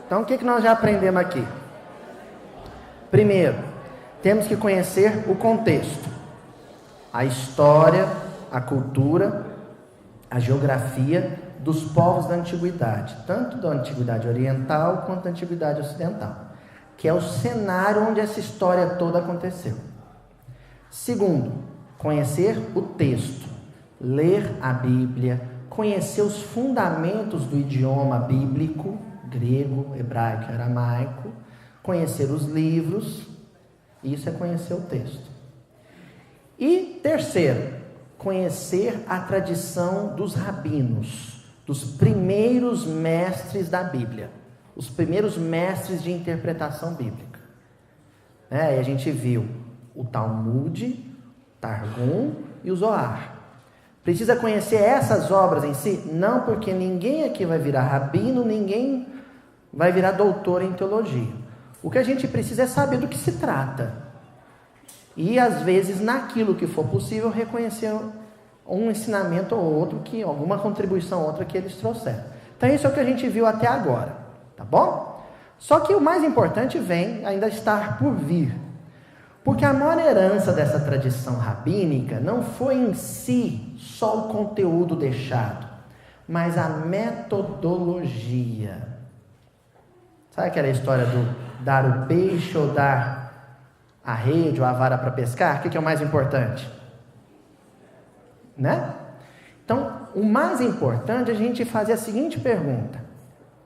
Então, o que nós já aprendemos aqui? Primeiro, temos que conhecer o contexto, a história, a cultura, a geografia dos povos da antiguidade, tanto da antiguidade oriental quanto da antiguidade ocidental, que é o cenário onde essa história toda aconteceu. Segundo, conhecer o texto, ler a Bíblia, conhecer os fundamentos do idioma bíblico, grego, hebraico, aramaico, conhecer os livros, isso é conhecer o texto. E terceiro, conhecer a tradição dos rabinos, dos primeiros mestres da Bíblia, os primeiros mestres de interpretação bíblica. E a gente viu o Talmud, Targum e o Zohar. Precisa conhecer essas obras em si? Não, porque ninguém aqui vai virar rabino, ninguém vai virar doutor em teologia. O que a gente precisa é saber do que se trata. E, às vezes, naquilo que for possível, reconhecer um ensinamento ou outro, alguma contribuição ou outra que eles trouxeram. Então, isso é o que a gente viu até agora, tá bom? Só que o mais importante ainda está por vir. Porque a maior herança dessa tradição rabínica não foi em si só o conteúdo deixado, mas a metodologia. Sabe aquela história do dar o peixe ou dar a rede ou a vara para pescar? O que é o mais importante? Né? Então, o mais importante é a gente fazer a seguinte pergunta.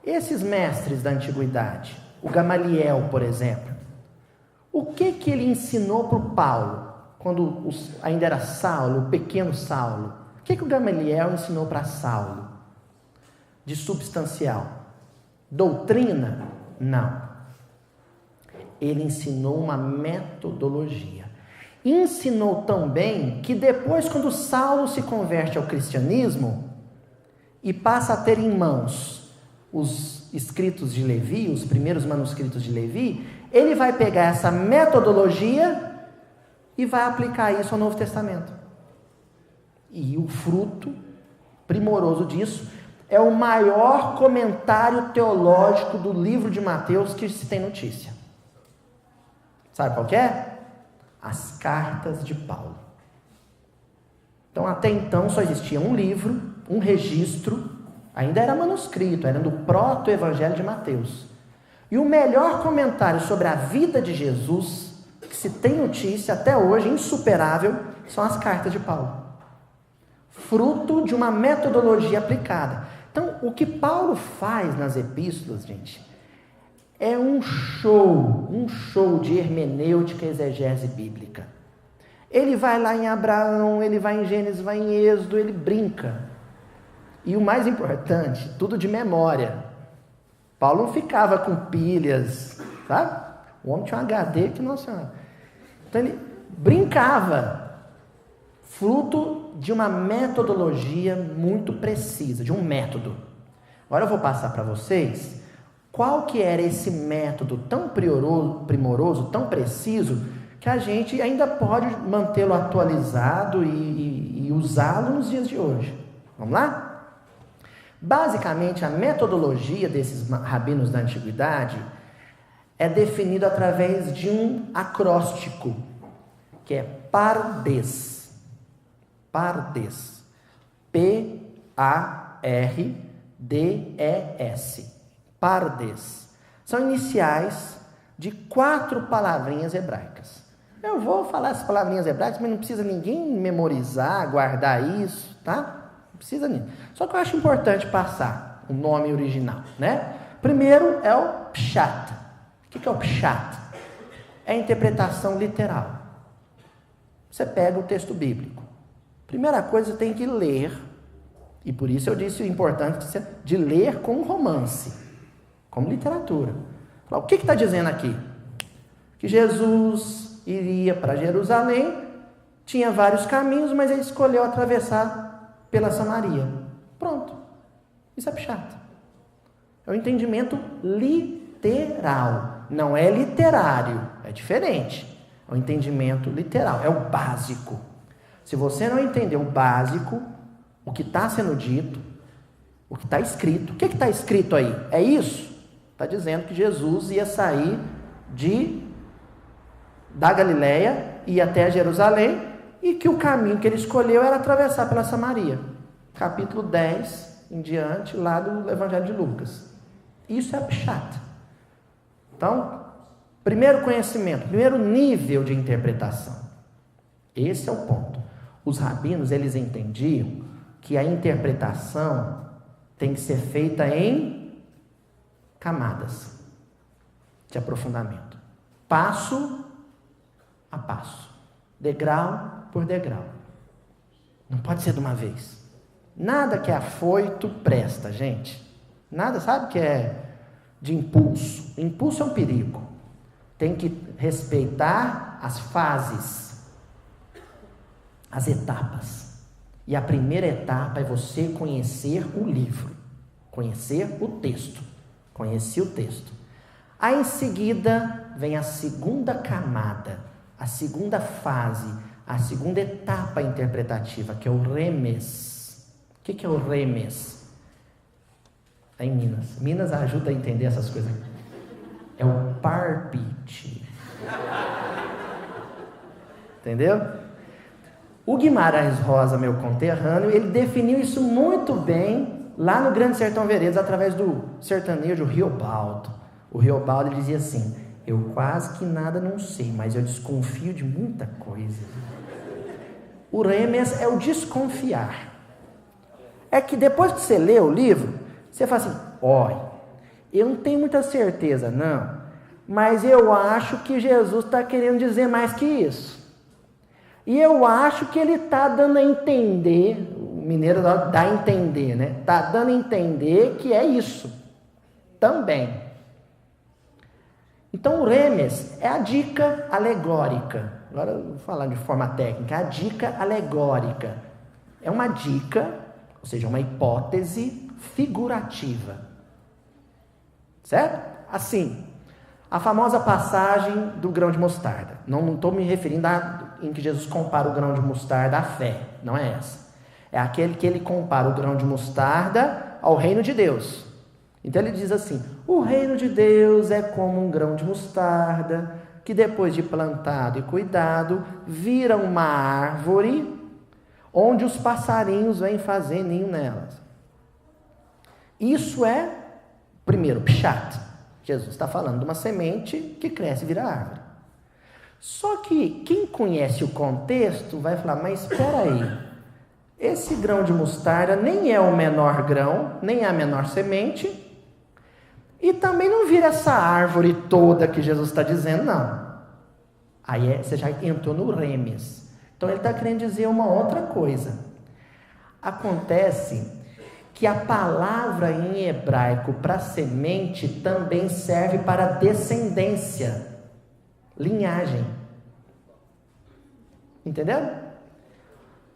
Esses mestres da antiguidade, o Gamaliel, por exemplo, o que ele ensinou para o Paulo, quando ainda era Saulo, o pequeno Saulo? O que o Gamaliel ensinou para Saulo? De substancial? Doutrina? Não. Ele ensinou uma metodologia. Ensinou tão bem que depois, quando Saulo se converte ao cristianismo e passa a ter em mãos os escritos de Levi, os primeiros manuscritos de Levi, ele vai pegar essa metodologia e vai aplicar isso ao Novo Testamento. E o fruto primoroso disso é o maior comentário teológico do livro de Mateus que se tem notícia. Sabe qual que é? As cartas de Paulo. Então, até então, só existia um livro, um registro, ainda era manuscrito, era do proto-evangelho de Mateus. E o melhor comentário sobre a vida de Jesus, que se tem notícia até hoje, insuperável, são as cartas de Paulo. Fruto de uma metodologia aplicada. Então, o que Paulo faz nas epístolas, gente, é um show de hermenêutica e exegese bíblica. Ele vai lá em Abraão, ele vai em Gênesis, vai em Êxodo, ele brinca. E o mais importante, tudo de memória. Paulo não ficava com pilhas, sabe? O homem tinha um HD que não sei. Então ele brincava, fruto de uma metodologia muito precisa, de um método. Agora eu vou passar para vocês qual que era esse método tão primoroso, tão preciso, que a gente ainda pode mantê-lo atualizado e usá-lo nos dias de hoje. Vamos lá? Basicamente, a metodologia desses rabinos da antiguidade é definida através de um acróstico, que é Pardes. Pardes. P-A-R-D-E-S. Pardes. São iniciais de 4 palavrinhas hebraicas. Eu vou falar essas palavrinhas hebraicas, mas não precisa ninguém memorizar, guardar isso, tá? Não precisa nem. Só que eu acho importante passar o nome original, né? Primeiro é o Pshat. O que é o Pshat? É a interpretação literal. Você pega o texto bíblico. Primeira coisa, você tem que ler, e por isso eu disse o importante de ler com romance, como literatura. O que está dizendo aqui? Que Jesus iria para Jerusalém, tinha vários caminhos, mas ele escolheu atravessar pela Samaria. Pronto. Isso é Pshat. É o entendimento literal. Não é literário. É diferente. É o entendimento literal. É o básico. Se você não entender o básico, o que está sendo dito, o que está escrito. O que está escrito aí? É isso? Está dizendo que Jesus ia sair da Galileia, ia até Jerusalém, e que o caminho que ele escolheu era atravessar pela Samaria. Capítulo 10 em diante, lá do Evangelho de Lucas. Isso é Pshat. Então, primeiro conhecimento, primeiro nível de interpretação. Esse é o ponto. Os rabinos, eles entendiam que a interpretação tem que ser feita em camadas de aprofundamento. Passo a passo. Degrau por degrau. Não pode ser de uma vez. Nada que é afoito presta, gente. Nada, sabe, que é de impulso. Impulso é um perigo. Tem que respeitar as fases, as etapas. E a primeira etapa é você conhecer o livro, conhecer o texto. Conhecer o texto. Aí em seguida vem a segunda camada, a segunda fase, a segunda etapa interpretativa, que é o remes. O que é o remes? É em Minas. Minas ajuda a entender essas coisas. É o parpite. Entendeu? O Guimarães Rosa, meu conterrâneo, ele definiu isso muito bem lá no Grande Sertão Veredas, através do sertanejo Riobaldo. O Riobaldo ele dizia assim: eu quase que nada não sei, mas eu desconfio de muita coisa. O remes é o desconfiar. É que depois que você lê o livro, você fala assim: olha, eu não tenho muita certeza não, mas eu acho que Jesus está querendo dizer mais que isso. E eu acho que ele está dando a entender, o mineiro dá a entender, né? Está dando a entender que é isso também. Então o remes é a dica alegórica. Agora eu vou falar de forma técnica. A dica alegórica é uma dica, ou seja, uma hipótese figurativa. Certo? Assim, a famosa passagem do grão de mostarda. Não estou me referindo em que Jesus compara o grão de mostarda à fé. Não é essa. É aquele que ele compara o grão de mostarda ao reino de Deus. Então ele diz assim: o reino de Deus é como um grão de mostarda, que depois de plantado e cuidado, vira uma árvore, onde os passarinhos vêm fazer ninho nelas. Isso é, primeiro, Pshat. Jesus está falando de uma semente que cresce e vira árvore. Só que quem conhece o contexto vai falar: mas espera aí, esse grão de mostarda nem é o menor grão, nem é a menor semente, e também não vira essa árvore toda que Jesus está dizendo, não. Aí você já entrou no remes. Então ele está querendo dizer uma outra coisa. Acontece que a palavra em hebraico para semente também serve para descendência, linhagem. Entendeu?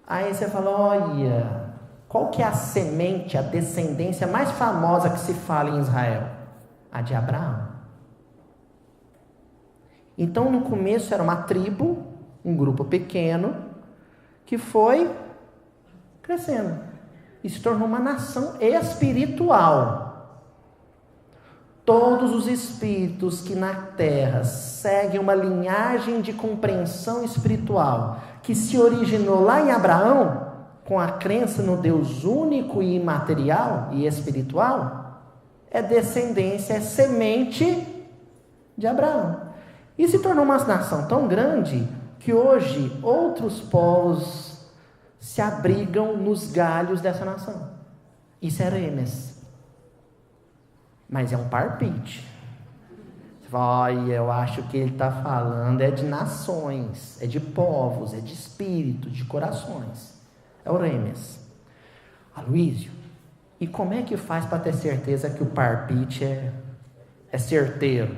Aí você fala: olha, qual que é a semente, a descendência mais famosa que se fala em Israel? A de Abraão. Então no começo era uma tribo, um grupo pequeno, que foi crescendo e se tornou uma nação espiritual. Todos os espíritos que na terra seguem uma linhagem de compreensão espiritual, que se originou lá em Abraão, com a crença no Deus único e imaterial e espiritual, é descendência, é semente de Abraão. E se tornou uma nação tão grande que hoje outros povos se abrigam nos galhos dessa nação. Isso é remes. Mas é um parpite. Você fala: olha, eu acho que ele está falando é de nações, é de povos, é de espíritos, de corações. É o remes. Aloísio, e como é que faz para ter certeza que o parpite é certeiro?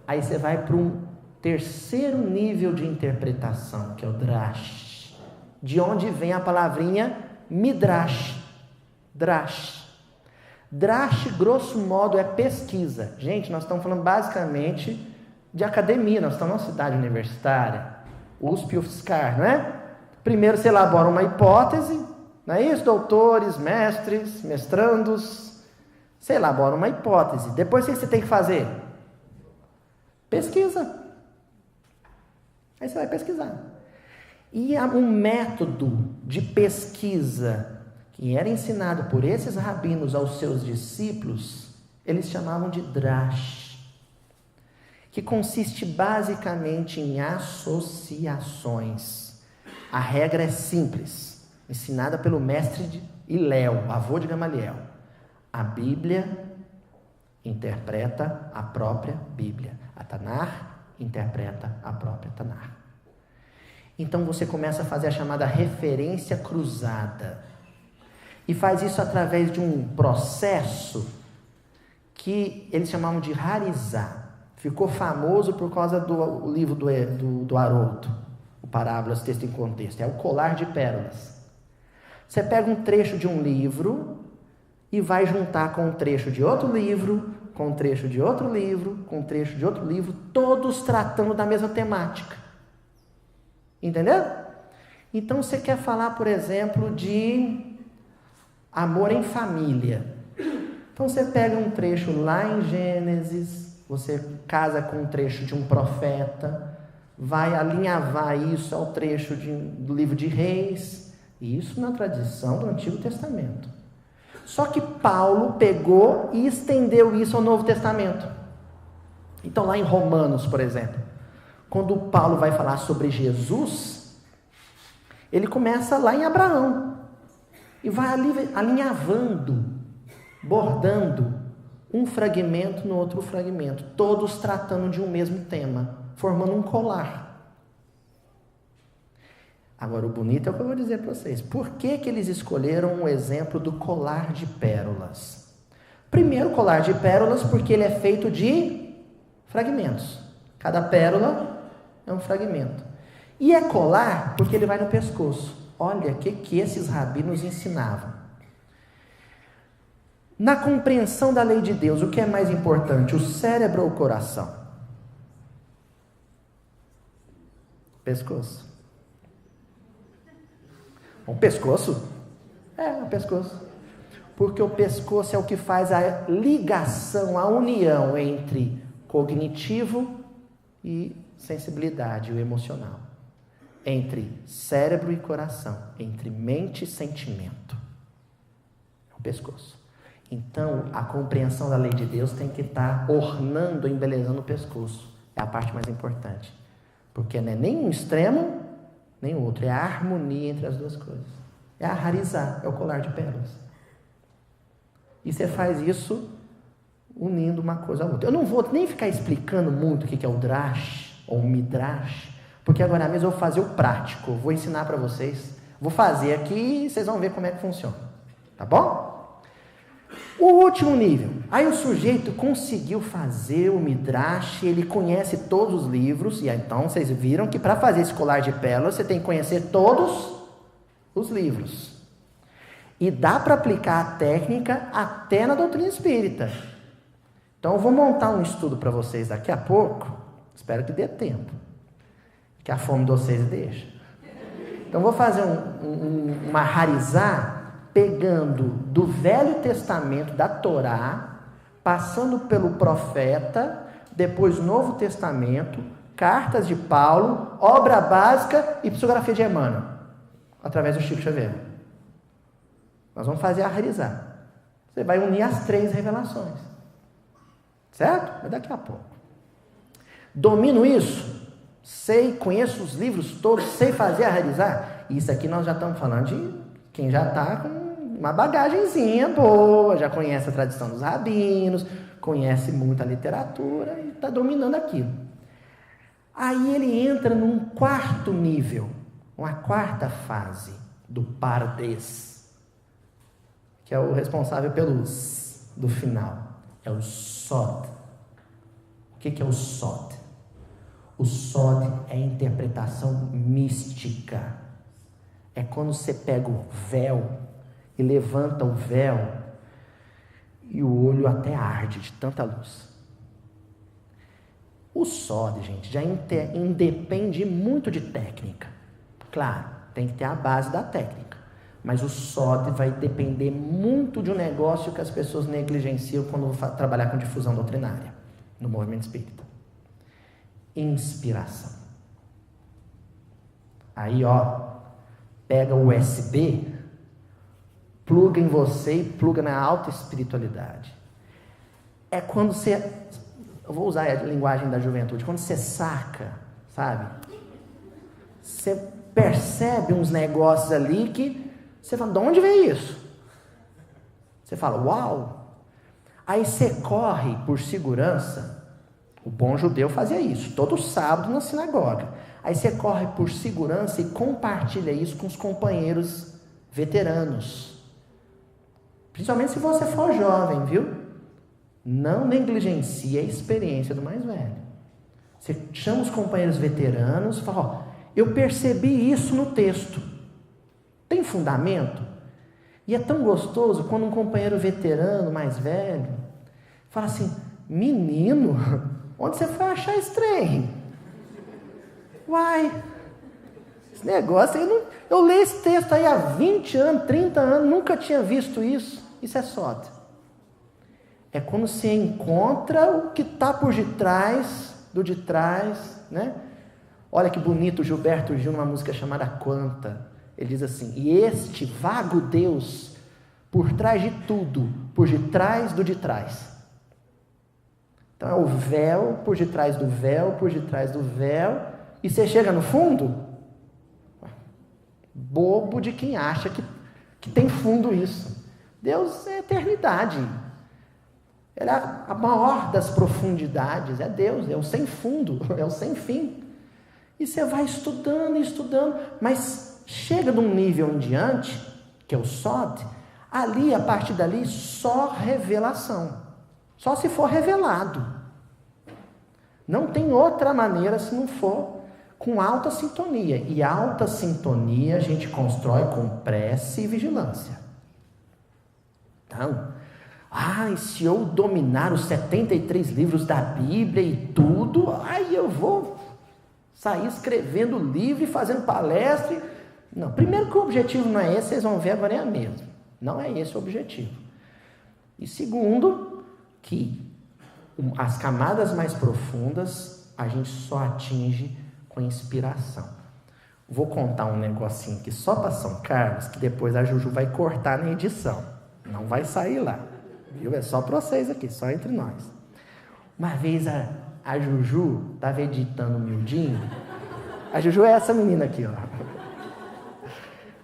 Aí você vai para um terceiro nível de interpretação, que é o drash. De onde vem a palavrinha midrash. Drash. Drash, grosso modo, é pesquisa. Gente, nós estamos falando basicamente de academia. Nós estamos numa cidade universitária, USP e UFSCar, não é? Primeiro você elabora uma hipótese, não é isso? Doutores, mestres, mestrandos, Você elabora uma hipótese. Depois, o que você tem que fazer? Pesquisa. Aí você vai pesquisar. E um método de pesquisa que era ensinado por esses rabinos aos seus discípulos, eles chamavam de drash, que consiste basicamente em associações. A regra é simples, ensinada pelo mestre Hilel, avô de Gamaliel. A Bíblia interpreta a própria Bíblia. A Tanar interpreta a própria Tanar. Então você começa a fazer a chamada referência cruzada. E faz isso através de um processo que eles chamavam de harizá. Ficou famoso por causa do livro do Haroldo, o Parábolas, Texto em Contexto. É o colar de pérolas. Você pega um trecho de um livro e vai juntar com um trecho de outro livro, com um trecho de outro livro, com um trecho de outro livro, todos tratando da mesma temática. Entendeu? Então você quer falar, por exemplo, de amor em família. Então você pega um trecho lá em Gênesis, você casa com um trecho de um profeta, vai alinhavar isso ao trecho do livro de Reis, e isso na tradição do Antigo Testamento. Só que Paulo pegou e estendeu isso ao Novo Testamento. Então lá em Romanos, por exemplo, quando Paulo vai falar sobre Jesus, ele começa lá em Abraão e vai alinhavando, bordando um fragmento no outro fragmento, todos tratando de um mesmo tema, formando um colar. Agora, o bonito é o que eu vou dizer para vocês. Por que eles escolheram o exemplo do colar de pérolas? Primeiro, colar de pérolas, porque ele é feito de fragmentos. Cada pérola é um fragmento. E é colar porque ele vai no pescoço. Olha o que esses rabinos ensinavam. Na compreensão da lei de Deus, o que é mais importante, o cérebro ou o coração? Pescoço. O pescoço? O pescoço. Porque o pescoço é o que faz a ligação, a união entre cognitivo e sensibilidade, o emocional. Entre cérebro e coração, entre mente e sentimento. É o pescoço. Então, a compreensão da lei de Deus tem que estar ornando, embelezando o pescoço. É a parte mais importante. Porque não é nem um extremo, nem o outro. É a harmonia entre as duas coisas. É a harizá, é o colar de pérolas. E você faz isso unindo uma coisa à outra. Eu não vou nem ficar explicando muito o que é o drash ou o midrash, porque agora mesmo eu vou fazer o prático. Vou ensinar para vocês. Vou fazer aqui e vocês vão ver como é que funciona. Tá bom? O último nível. Aí o sujeito conseguiu fazer o midrash, ele conhece todos os livros, e então vocês viram que para fazer esse colar de pérolas você tem que conhecer todos os livros. E dá para aplicar a técnica até na doutrina espírita. Então eu vou montar um estudo para vocês daqui a pouco, espero que dê tempo, que a fome de vocês deixa. Então eu vou fazer uma harizá, pegando do Velho Testamento, da Torá, passando pelo profeta, depois Novo Testamento, cartas de Paulo, obra básica e psicografia de Emmanuel, através do Chico Xavier. Nós vamos fazer a harizá. Você vai unir as 3 revelações. Certo? Mas daqui a pouco. Domino isso, conheço os livros todos, sei fazer a harizá. Isso aqui nós já estamos falando de quem já está com uma bagagenzinha boa, já conhece a tradição dos rabinos, conhece muita literatura e está dominando aquilo. Aí ele entra num quarto nível, uma quarta fase do Pardes, que é o responsável pelos do final. É o Sod. O que é o Sod? O Sod é a interpretação mística. É quando você pega o véu e levanta o véu e o olho até arde de tanta luz. O Sod, gente, já independe muito de técnica. Claro, tem que ter a base da técnica. Mas o SOD vai depender muito de um negócio que as pessoas negligenciam quando vão trabalhar com difusão doutrinária no movimento espírita. Inspiração. Aí, pega o USB, pluga em você e pluga na alta espiritualidade. É quando você, eu vou usar a linguagem da juventude, quando você saca, sabe? Você percebe uns negócios ali que você fala, de onde veio isso? Você fala, uau! Aí você corre por segurança. O bom judeu fazia isso, todo sábado na sinagoga. Aí você corre por segurança e compartilha isso com os companheiros veteranos. Principalmente se você for jovem, viu? Não negligencie a experiência do mais velho. Você chama os companheiros veteranos e fala, eu percebi isso no texto. Tem fundamento? E é tão gostoso quando um companheiro veterano, mais velho, fala assim, menino, onde você foi achar esse trem? Uai, esse negócio aí, eu leio esse texto aí há 20 anos, 30 anos, nunca tinha visto isso. Isso é SOD. É quando você encontra o que está por detrás, né? Olha que bonito o Gilberto Gil, numa música chamada Quanta. Ele diz assim, e este vago Deus, por trás de tudo, por detrás do de trás. Então é o véu, por detrás do véu, por detrás do véu, e você chega no fundo? Bobo de quem acha que tem fundo isso. Deus é eternidade. Ele é a maior das profundidades, é Deus, é o sem fundo, é o sem fim. E você vai estudando, mas chega num nível em diante, que é o SOD, ali, a partir dali, só revelação. Só se for revelado. Não tem outra maneira se não for com alta sintonia. E alta sintonia a gente constrói com prece e vigilância. Então, e se eu dominar os 73 livros da Bíblia e tudo, aí eu vou sair escrevendo livro e fazendo palestra. Não, primeiro que o objetivo não é esse, vocês vão ver agora é mesmo. Não é esse o objetivo. E segundo, que as camadas mais profundas a gente só atinge com inspiração. Vou contar um negocinho aqui só para São Carlos, que depois a Juju vai cortar na edição. Não vai sair lá. Viu? É só para vocês aqui, só entre nós. Uma vez a Juju estava editando o miudinho. A Juju é essa menina aqui,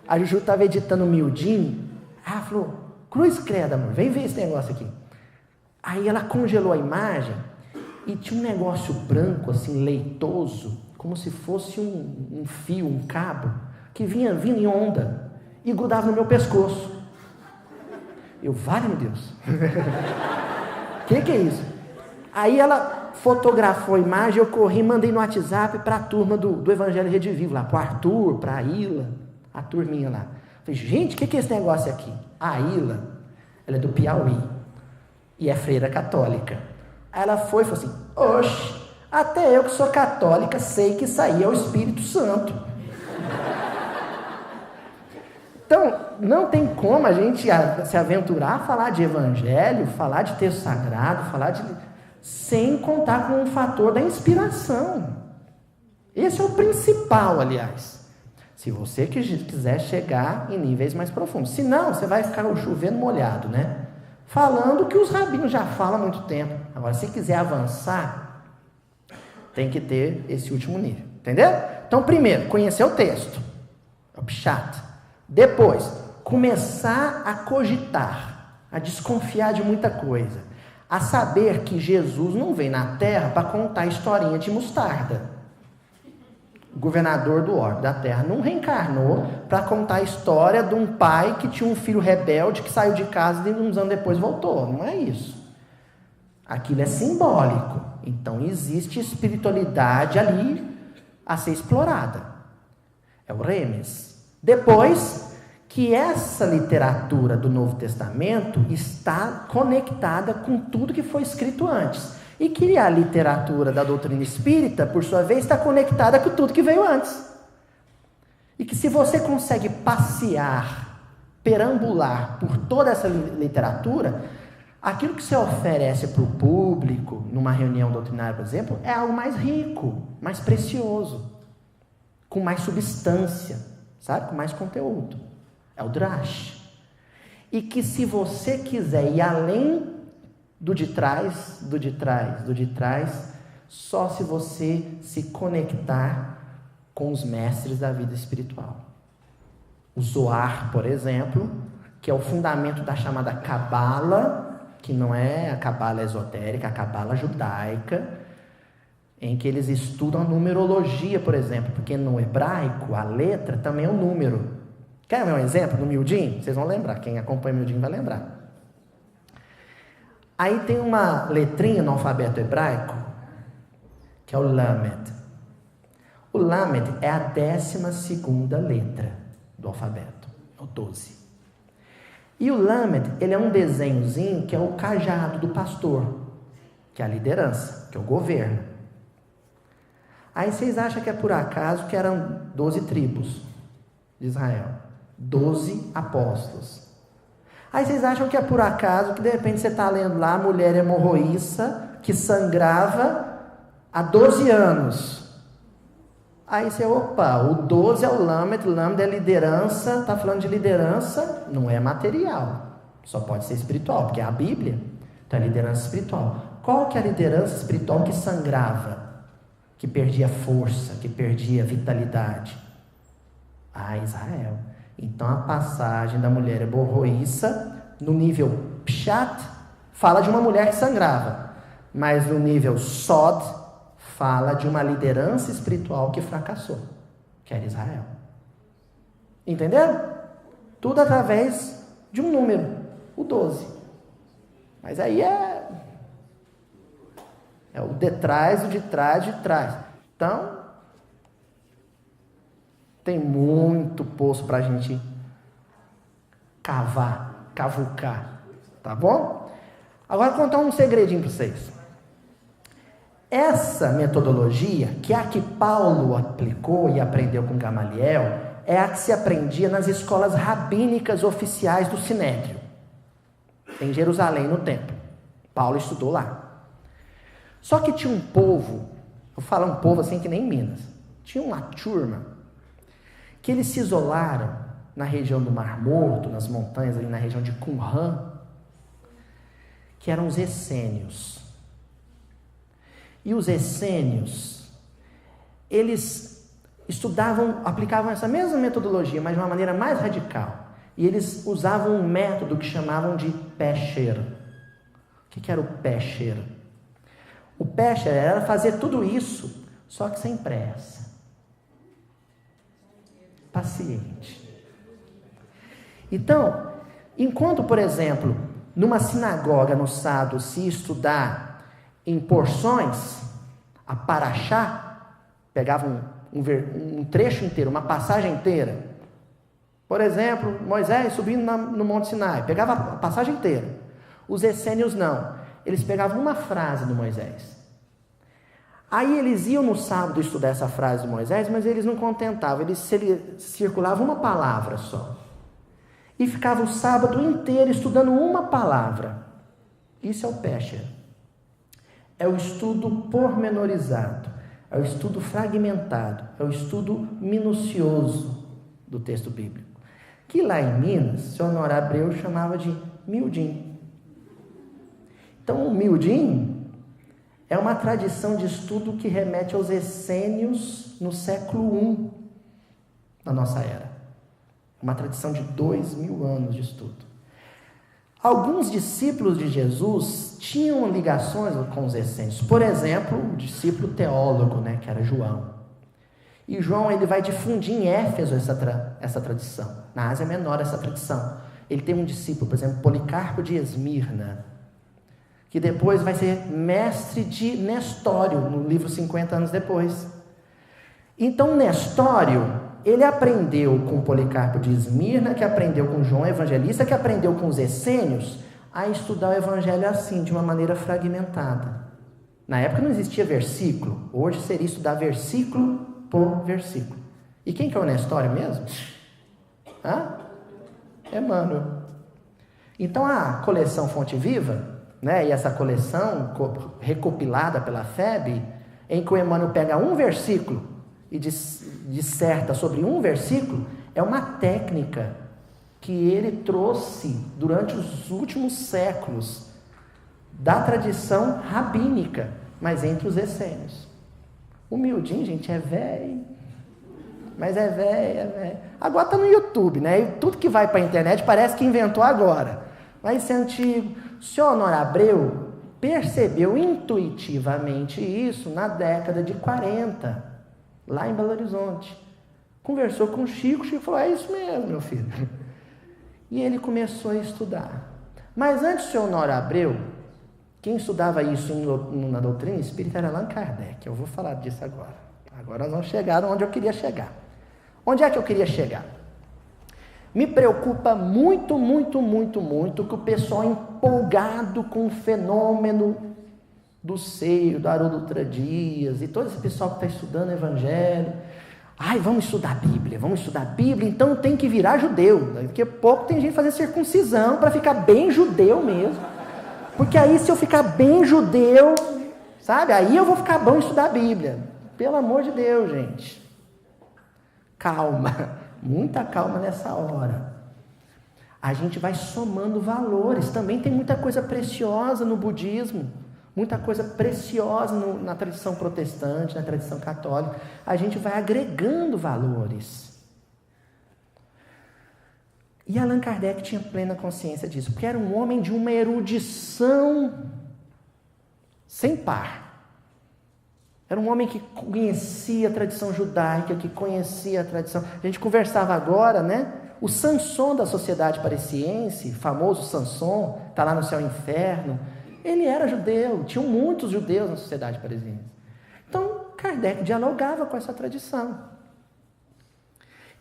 A Juju estava editando o miudinho. Ela falou, cruz credo, amor, vem ver esse negócio aqui. Aí ela congelou a imagem e tinha um negócio branco, assim, leitoso, como se fosse um fio, um cabo, que vinha vindo em onda e grudava no meu pescoço. Eu, vale, meu Deus. Que é isso? Aí ela fotografou a imagem, eu corri e mandei no WhatsApp para a turma do Evangelho Redivivo, lá, para o Arthur, para a Ila, a turminha lá. Falei, gente, o que é esse negócio aqui? A Ila, ela é do Piauí e é freira católica. Aí ela foi e falou assim, oxe, até eu que sou católica sei que isso aí é o Espírito Santo. Então, não tem como a gente se aventurar a falar de evangelho, falar de texto sagrado, sem contar com o fator da inspiração. Esse é o principal, aliás. Se você quiser chegar em níveis mais profundos. Senão, você vai ficar chovendo molhado, né? Falando o que os rabinos já falam há muito tempo. Agora, se quiser avançar, tem que ter esse último nível. Entendeu? Então, primeiro, conhecer o texto. É o pshat. Depois, começar a cogitar, a desconfiar de muita coisa, a saber que Jesus não veio na terra para contar a historinha de mostarda. O governador do orbe da terra não reencarnou para contar a história de um pai que tinha um filho rebelde que saiu de casa e uns anos depois voltou. Não é isso. Aquilo é simbólico. Então existe espiritualidade ali a ser explorada. É o remes. Depois, que essa literatura do Novo Testamento está conectada com tudo que foi escrito antes. E que a literatura da doutrina espírita, por sua vez, está conectada com tudo que veio antes. E que se você consegue passear perambular por toda essa literatura, aquilo que você oferece para o público, numa reunião doutrinária, por exemplo, é algo mais rico, mais precioso, com mais substância, sabe? Com mais conteúdo. É o drash. E que se você quiser ir além do de trás, só se você se conectar com os mestres da vida espiritual. O Zohar, por exemplo, que é o fundamento da chamada Cabala, que não é a Cabala esotérica, a Cabala judaica, em que eles estudam a numerologia, por exemplo, porque no hebraico a letra também é um número. Quer ver um exemplo do miudinho? Vocês vão lembrar, quem acompanha o miudinho vai lembrar. Aí tem uma letrinha no alfabeto hebraico, que é o Lamed. O Lamed é a 12ª letra do alfabeto, é o 12. E o Lamed, ele é um desenhozinho que é o cajado do pastor, que é a liderança, que é o governo. Aí vocês acham que é por acaso que eram 12 tribos de Israel, 12 apóstolos. Aí vocês acham que é por acaso que de repente você está lendo lá a mulher hemorroíça que sangrava há 12 anos. Aí você, opa, o 12 é o Lamed é liderança, está falando de liderança, não é material, só pode ser espiritual, porque é a Bíblia, então é liderança espiritual. Qual que é a liderança espiritual que sangrava, que perdia força, que perdia vitalidade? Israel. Então a passagem da mulher hemorroíça, no nível Pshat, fala de uma mulher que sangrava, mas no nível Sod, fala de uma liderança espiritual que fracassou, que era Israel. Entenderam? Tudo através de um número, o 12. Mas aí é o de trás, o de trás, de trás. Então, tem muito poço para a gente cavucar, tá bom? Agora vou contar um segredinho para vocês. Essa metodologia, que é a que Paulo aplicou e aprendeu com Gamaliel, é a que se aprendia nas escolas rabínicas oficiais do Sinédrio, em Jerusalém, no templo. Paulo estudou lá. Só que tinha um povo, eu falo um povo assim que nem Minas, tinha uma turma que eles se isolaram na região do Mar Morto, nas montanhas ali na região de Qumran, que eram os essênios. E os essênios, eles aplicavam essa mesma metodologia, mas de uma maneira mais radical. E eles usavam um método que chamavam de Pesher. O que era o Pesher? O Pesher era fazer tudo isso, só que sem pressa. Paciente. Então, enquanto, por exemplo, numa sinagoga no sábado se estudar em porções, a Parashá, pegava um trecho inteiro, uma passagem inteira. Por exemplo, Moisés subindo no Monte Sinai, pegava a passagem inteira. Os essênios não, eles pegavam uma frase do Moisés. Aí eles iam no sábado estudar essa frase de Moisés, mas eles não contentavam, eles circulavam uma palavra só. E ficavam o sábado inteiro estudando uma palavra. Isso é o Pesher. É o estudo pormenorizado, é o estudo fragmentado, é o estudo minucioso do texto bíblico. Que lá em Minas, o senhor Honório Abreu chamava de miudinho. Então o miudinho é uma tradição de estudo que remete aos essênios no século I da nossa era. Uma tradição de 2000 anos de estudo. Alguns discípulos de Jesus tinham ligações com os essênios. Por exemplo, o discípulo teólogo, que era João. E João ele vai difundir em Éfeso essa tradição. Na Ásia Menor, essa tradição. Ele tem um discípulo, por exemplo, Policarpo de Esmirna, que depois vai ser mestre de Nestório, no livro 50 anos depois. Então, Nestório, ele aprendeu com Policarpo de Esmirna, que aprendeu com João Evangelista, que aprendeu com os essênios, a estudar o Evangelho assim, de uma maneira fragmentada. Na época não existia versículo, hoje seria estudar versículo por versículo. E quem que é o Nestório mesmo? Emmanuel. Então a coleção Fonte Viva, né, e essa coleção recopilada pela FEB, em que o Emmanuel pega um versículo e disserta sobre um versículo, é uma técnica que ele trouxe durante os últimos séculos da tradição rabínica, mas entre os essênios. Humildinho, gente, é velho, mas é velho. Agora está no YouTube, né? E tudo que vai para a internet parece que inventou agora. Mas esse é antigo. O senhor Honório Abreu percebeu intuitivamente isso na década de 40, lá em Belo Horizonte. Conversou com o Chico falou, é isso mesmo, meu filho. E ele começou a estudar. Mas antes do senhor Honório Abreu, quem estudava isso na doutrina espírita era Allan Kardec. Eu vou falar disso agora. Agora nós vamos chegar onde eu queria chegar. Onde é que eu queria chegar? Me preocupa muito, muito, muito, muito que o pessoal empolgado com o fenômeno do seio, do Haroldo Dutra Dias e todo esse pessoal que está estudando o Evangelho. Ai, vamos estudar a Bíblia, então tem que virar judeu. Daqui a pouco tem gente fazendo circuncisão para ficar bem judeu mesmo. Porque aí se eu ficar bem judeu, sabe? Aí eu vou ficar bom em estudar a Bíblia. Pelo amor de Deus, gente. Calma, muita calma nessa hora. A gente vai somando valores. Também tem muita coisa preciosa no budismo. Muita coisa preciosa na tradição protestante, na tradição católica. A gente vai agregando valores. E Allan Kardec tinha plena consciência disso, porque era um homem de uma erudição sem par. Era um homem que conhecia a tradição judaica, que conhecia a tradição... A gente conversava agora, né? O Samson da Sociedade Parisiense, famoso Samson, está lá no Céu e Inferno, ele era judeu, tinham muitos judeus na Sociedade Parisiense. Então, Kardec dialogava com essa tradição.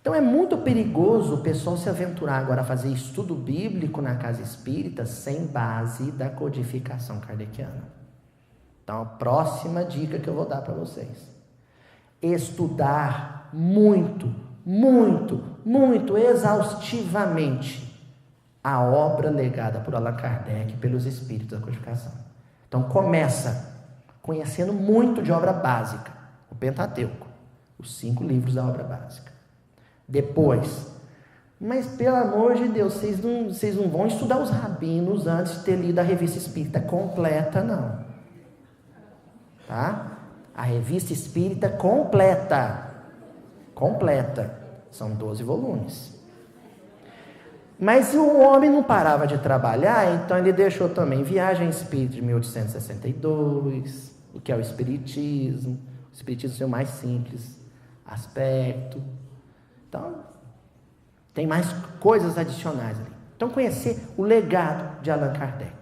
Então, é muito perigoso o pessoal se aventurar agora a fazer estudo bíblico na casa espírita sem base da codificação kardeciana. Então, a próxima dica que eu vou dar para vocês. Estudar muito, muito, muito exaustivamente a obra legada por Allan Kardec pelos espíritos da codificação. Então, começa conhecendo muito de obra básica, o Pentateuco, os 5 livros da obra básica. Depois, mas pelo amor de Deus, vocês não vão estudar os rabinos antes de ter lido a revista espírita completa, não. Tá? A revista espírita completa. São 12 volumes. Mas o homem não parava de trabalhar, então ele deixou também Viagem Espírita de 1862, o que é o Espiritismo. O Espiritismo é o seu mais simples aspecto. Então, tem mais coisas adicionais ali. Então, conhecer o legado de Allan Kardec.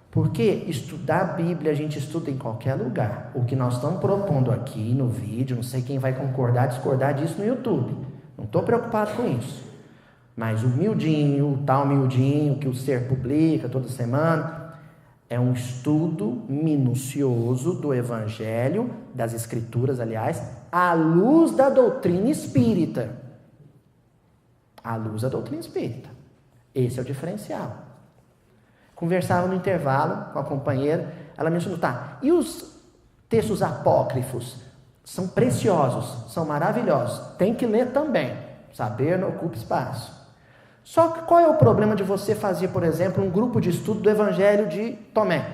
Porque estudar a Bíblia a gente estuda em qualquer lugar. O que nós estamos propondo aqui no vídeo, não sei quem vai concordar, discordar disso no YouTube. Não estou preocupado com isso. Mas o tal miudinho que o Ser publica toda semana, é um estudo minucioso do Evangelho, das Escrituras, aliás, à luz da doutrina espírita. À luz da doutrina espírita. Esse é o diferencial. Conversava no intervalo com a companheira, ela mencionou, e os textos apócrifos? São preciosos, são maravilhosos, tem que ler também. Saber não ocupa espaço. Só que qual é o problema de você fazer, por exemplo, um grupo de estudo do Evangelho de Tomé?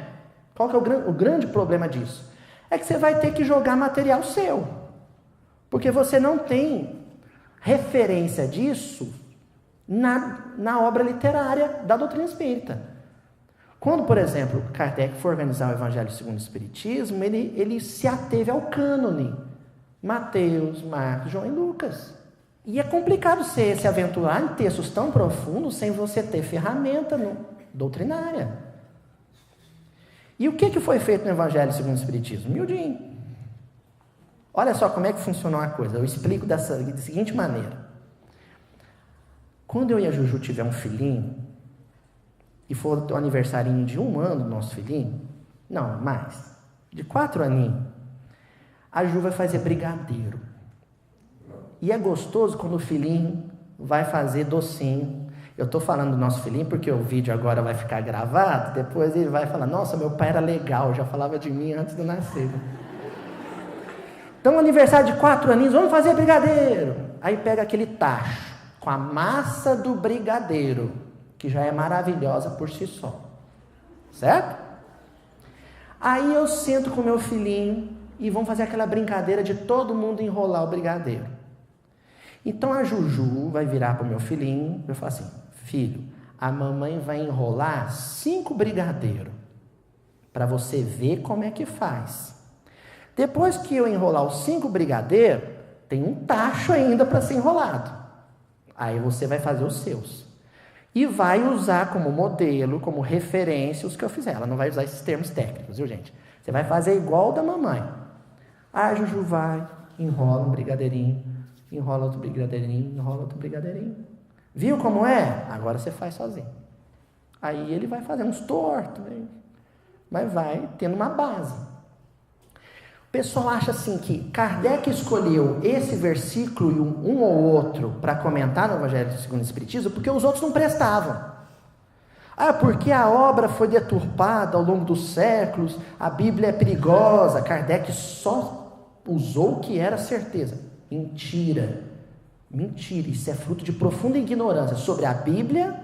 Qual que é o grande problema disso? É que você vai ter que jogar material seu. Porque você não tem referência disso na obra literária da doutrina espírita. Quando, por exemplo, Kardec for organizar o Evangelho segundo o Espiritismo, ele se ateve ao cânone. Mateus, Marcos, João e Lucas. E é complicado você se aventurar em textos tão profundos sem você ter ferramenta doutrinária. E o que foi feito no Evangelho segundo o Espiritismo? Miudinho. Olha só como é que funcionou a coisa. Eu explico da seguinte maneira. Quando eu e a Juju tiver um filhinho, e for o aniversarinho de 1 ano do nosso filhinho, não, mais, de 4 aninhos, a Ju vai fazer brigadeiro. E é gostoso quando o filhinho vai fazer docinho. Eu estou falando do nosso filhinho porque o vídeo agora vai ficar gravado, depois ele vai falar, nossa, meu pai era legal, já falava de mim antes de eu nascer. Então, aniversário de 4 aninhos, vamos fazer brigadeiro. Aí pega aquele tacho com a massa do brigadeiro, que já é maravilhosa por si só. Certo? Aí eu sento com meu filhinho e vamos fazer aquela brincadeira de todo mundo enrolar o brigadeiro. Então a Juju vai virar para o meu filhinho e vai falar assim, filho, a mamãe vai enrolar 5 brigadeiros para você ver como é que faz. Depois que eu enrolar os 5 brigadeiros, tem um tacho ainda para ser enrolado. Aí você vai fazer os seus. E vai usar como modelo, como referência os que eu fizer. Ela não vai usar esses termos técnicos, viu, gente? Você vai fazer igual o da mamãe. A Juju vai, enrola um brigadeirinho, enrola outro brigadeirinho, enrola outro brigadeirinho. Viu como é? Agora você faz sozinho. Aí ele vai fazer uns tortos, mas vai tendo uma base. O pessoal acha assim que Kardec escolheu esse versículo e um ou outro para comentar no Evangelho segundo o Espiritismo porque os outros não prestavam. Porque a obra foi deturpada ao longo dos séculos, a Bíblia é perigosa, Kardec só usou o que era certeza. Mentira, isso é fruto de profunda ignorância sobre a Bíblia,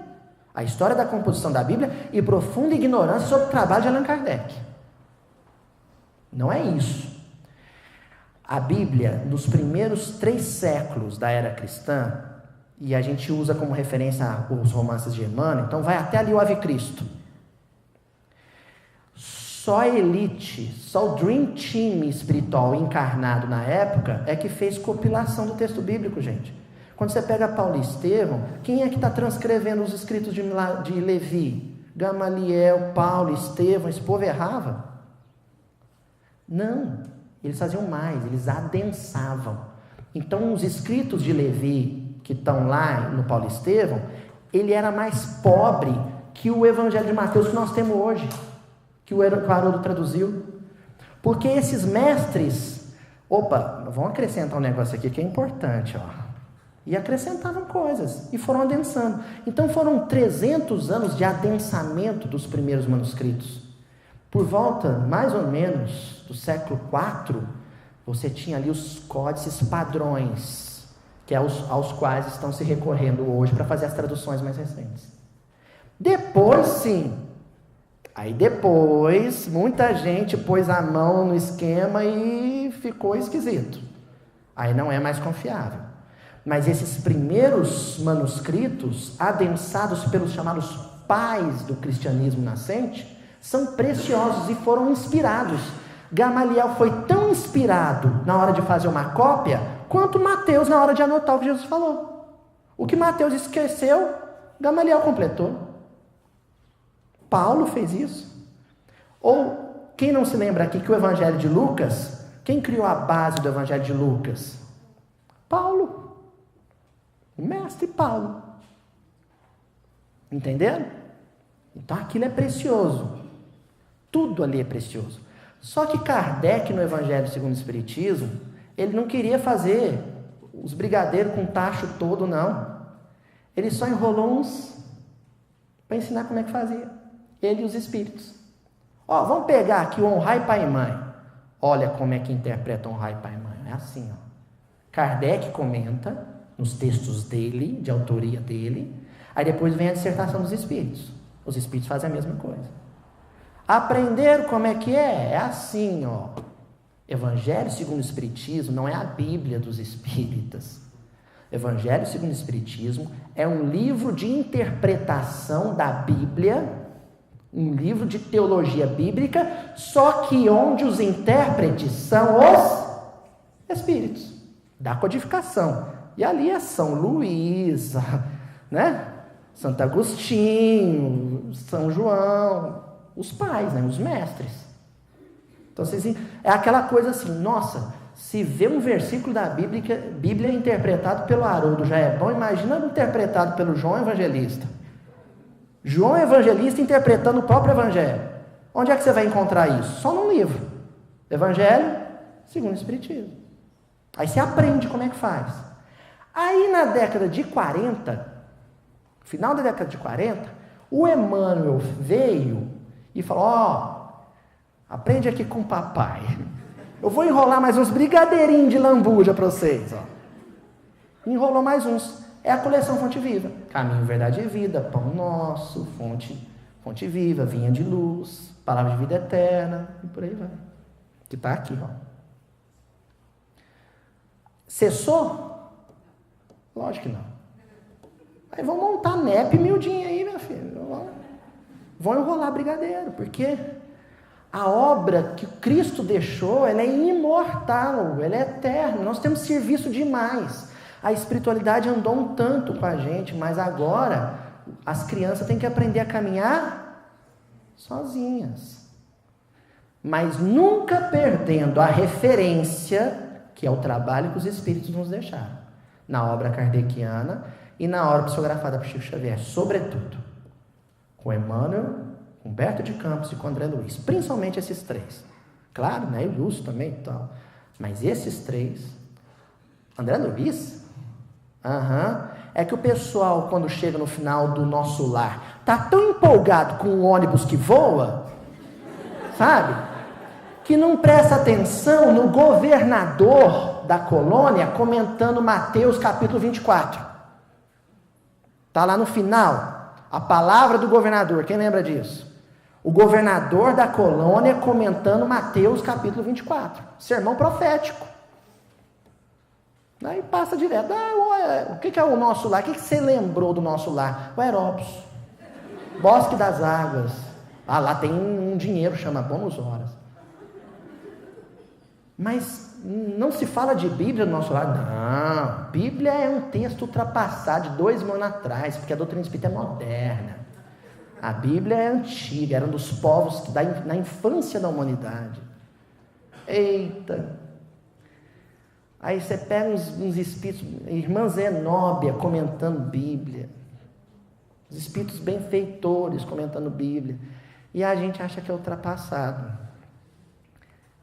a história da composição da Bíblia e profunda ignorância sobre o trabalho de Allan Kardec. Não é isso. A Bíblia, nos primeiros 3 séculos da era cristã, e a gente usa como referência os romances de Emmanuel, então vai até ali o Ave Cristo. Só a elite, só o Dream Team espiritual encarnado na época é que fez compilação do texto bíblico, gente. Quando você pega Paulo e Estevão, quem é que está transcrevendo os escritos de Levi? Gamaliel, Paulo, Estevão, esse povo errava? Não. Eles faziam mais, eles adensavam. Então, os escritos de Levi, que estão lá no Paulo e Estevão, ele era mais pobre que o Evangelho de Mateus que nós temos hoje, que o Haroldo traduziu. Porque esses mestres, vamos acrescentar um negócio aqui que é importante, e acrescentavam coisas, e foram adensando. Então, foram 300 anos de adensamento dos primeiros manuscritos. Por volta, mais ou menos, do século IV, você tinha ali os códices padrões, que é aos quais estão se recorrendo hoje para fazer as traduções mais recentes. Depois, sim. Aí depois, muita gente pôs a mão no esquema e ficou esquisito. Aí não é mais confiável. Mas esses primeiros manuscritos, adensados pelos chamados pais do cristianismo nascente, são preciosos e foram inspirados. Gamaliel foi tão inspirado na hora de fazer uma cópia, quanto Mateus na hora de anotar o que Jesus falou. O que Mateus esqueceu, Gamaliel completou. Paulo fez isso. Ou, quem não se lembra aqui que o Evangelho de Lucas, quem criou a base do Evangelho de Lucas? Paulo. O mestre Paulo. Entenderam? Então aquilo é precioso. Tudo ali é precioso. Só que Kardec, no Evangelho segundo o Espiritismo, ele não queria fazer os brigadeiros com tacho todo, não. Ele só enrolou uns para ensinar como é que fazia. Ele e os espíritos. Vamos pegar aqui o honrai pai e mãe. Olha como é que interpreta honrai pai e mãe. É assim, Kardec comenta nos textos dele, de autoria dele, aí depois vem a dissertação dos espíritos. Os espíritos fazem a mesma coisa. Aprenderam como é que é? É assim, Evangelho segundo o Espiritismo não é a Bíblia dos espíritas. Evangelho segundo o Espiritismo é um livro de interpretação da Bíblia, um livro de teologia bíblica, só que onde os intérpretes são os espíritos, da codificação. E ali é São Luís, Santo Agostinho, São João, os pais, os mestres. Então, é aquela coisa assim, nossa, se vê um versículo da Bíblia interpretado pelo Haroldo já é bom, imagina interpretado pelo João Evangelista. João Evangelista interpretando o próprio Evangelho. Onde é que você vai encontrar isso? Só num livro. Evangelho segundo o Espiritismo. Aí você aprende como é que faz. Aí na década de 40, final da década de 40, o Emmanuel veio e falou, aprende aqui com o papai. Eu vou enrolar mais uns brigadeirinhos de lambuja para vocês. Enrolou mais uns. É a coleção Fonte Viva. Caminho, Verdade e Vida, Pão Nosso, Fonte Viva, Vinha de Luz, Palavra de Vida Eterna, e por aí vai. Que está aqui, Cessou? Lógico que não. Aí vão montar nepe miudinho aí, minha filha. Vão enrolar brigadeiro, porque a obra que Cristo deixou, ela é imortal, ela é eterna. Nós temos serviço demais. A espiritualidade andou um tanto com a gente, mas agora as crianças têm que aprender a caminhar sozinhas. Mas nunca perdendo a referência, que é o trabalho que os espíritos nos deixaram, na obra kardeciana e na obra psicografada por Chico Xavier, sobretudo, com Emmanuel, com Humberto de Campos e com André Luiz, principalmente esses três. Claro, né, o Lúcio também e tal, mas esses três, André Luiz, é que o pessoal, quando chega no final do Nosso Lar, tá tão empolgado com o ônibus que voa, sabe, que não presta atenção no governador da colônia comentando Mateus capítulo 24. Está lá no final, a palavra do governador, quem lembra disso? O governador da colônia comentando Mateus capítulo 24, sermão profético. Aí passa direto, o que é o Nosso Lar? O que você lembrou do Nosso Lar? O Aerópolis, Bosque das Águas, lá tem um dinheiro, chama Bônus Horas. Mas não se fala de Bíblia no Nosso Lar? Não, Bíblia é um texto ultrapassado de 2000 anos atrás, porque a doutrina espírita é moderna. A Bíblia é antiga, era um dos povos na infância da humanidade. Eita! Aí você pega uns espíritos, irmã Zenóbia comentando Bíblia, os espíritos benfeitores comentando Bíblia, e a gente acha que é ultrapassado.